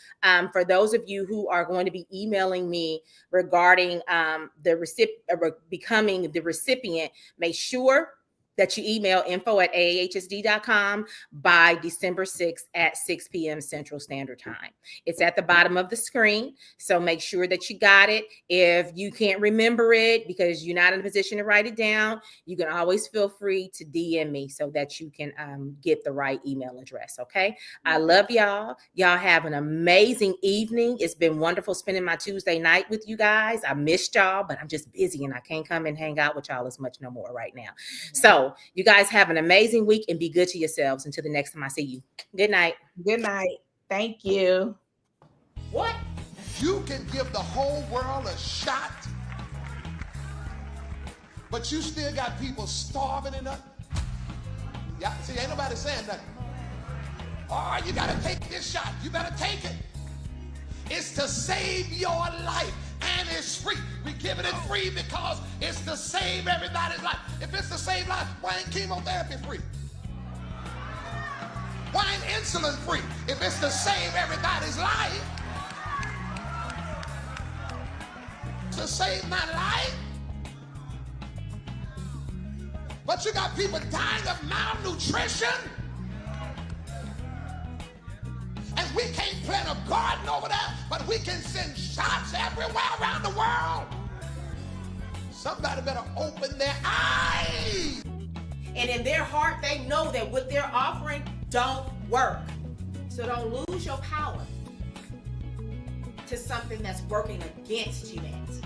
For those of you who are going to be emailing me regarding becoming the recipient, make sure that you email info@aahsd.com by December 6th at 6 p.m. Central Standard Time. It's at the bottom of the screen, so make sure that you got it. If you can't remember it because you're not in a position to write it down, you can always feel free to DM me so that you can get the right email address, okay? I love y'all. Y'all have an amazing evening. It's been wonderful spending my Tuesday night with you guys. I missed y'all, but I'm just busy and I can't come and hang out with y'all as much no more right now. So you guys have an amazing week and be good to yourselves until the next time I see you. Good night.
Good night. Thank you.
What?
You can give the whole world a shot, but you still got people starving and nothing. Yeah, see, ain't nobody saying nothing. Oh, you got to take this shot. You better take it. It's to save your life. And it's free. We giving it free because it's to save everybody's life. If it's to save life, why ain't chemotherapy free? Why ain't insulin free? If it's to save everybody's life, to save my life. But you got people dying of malnutrition. And we can't plant a garden over there, but we can send shots everywhere around the world. Somebody better open their eyes.
And in their heart, they know that what they're offering don't work. So don't lose your power to something that's working against humanity.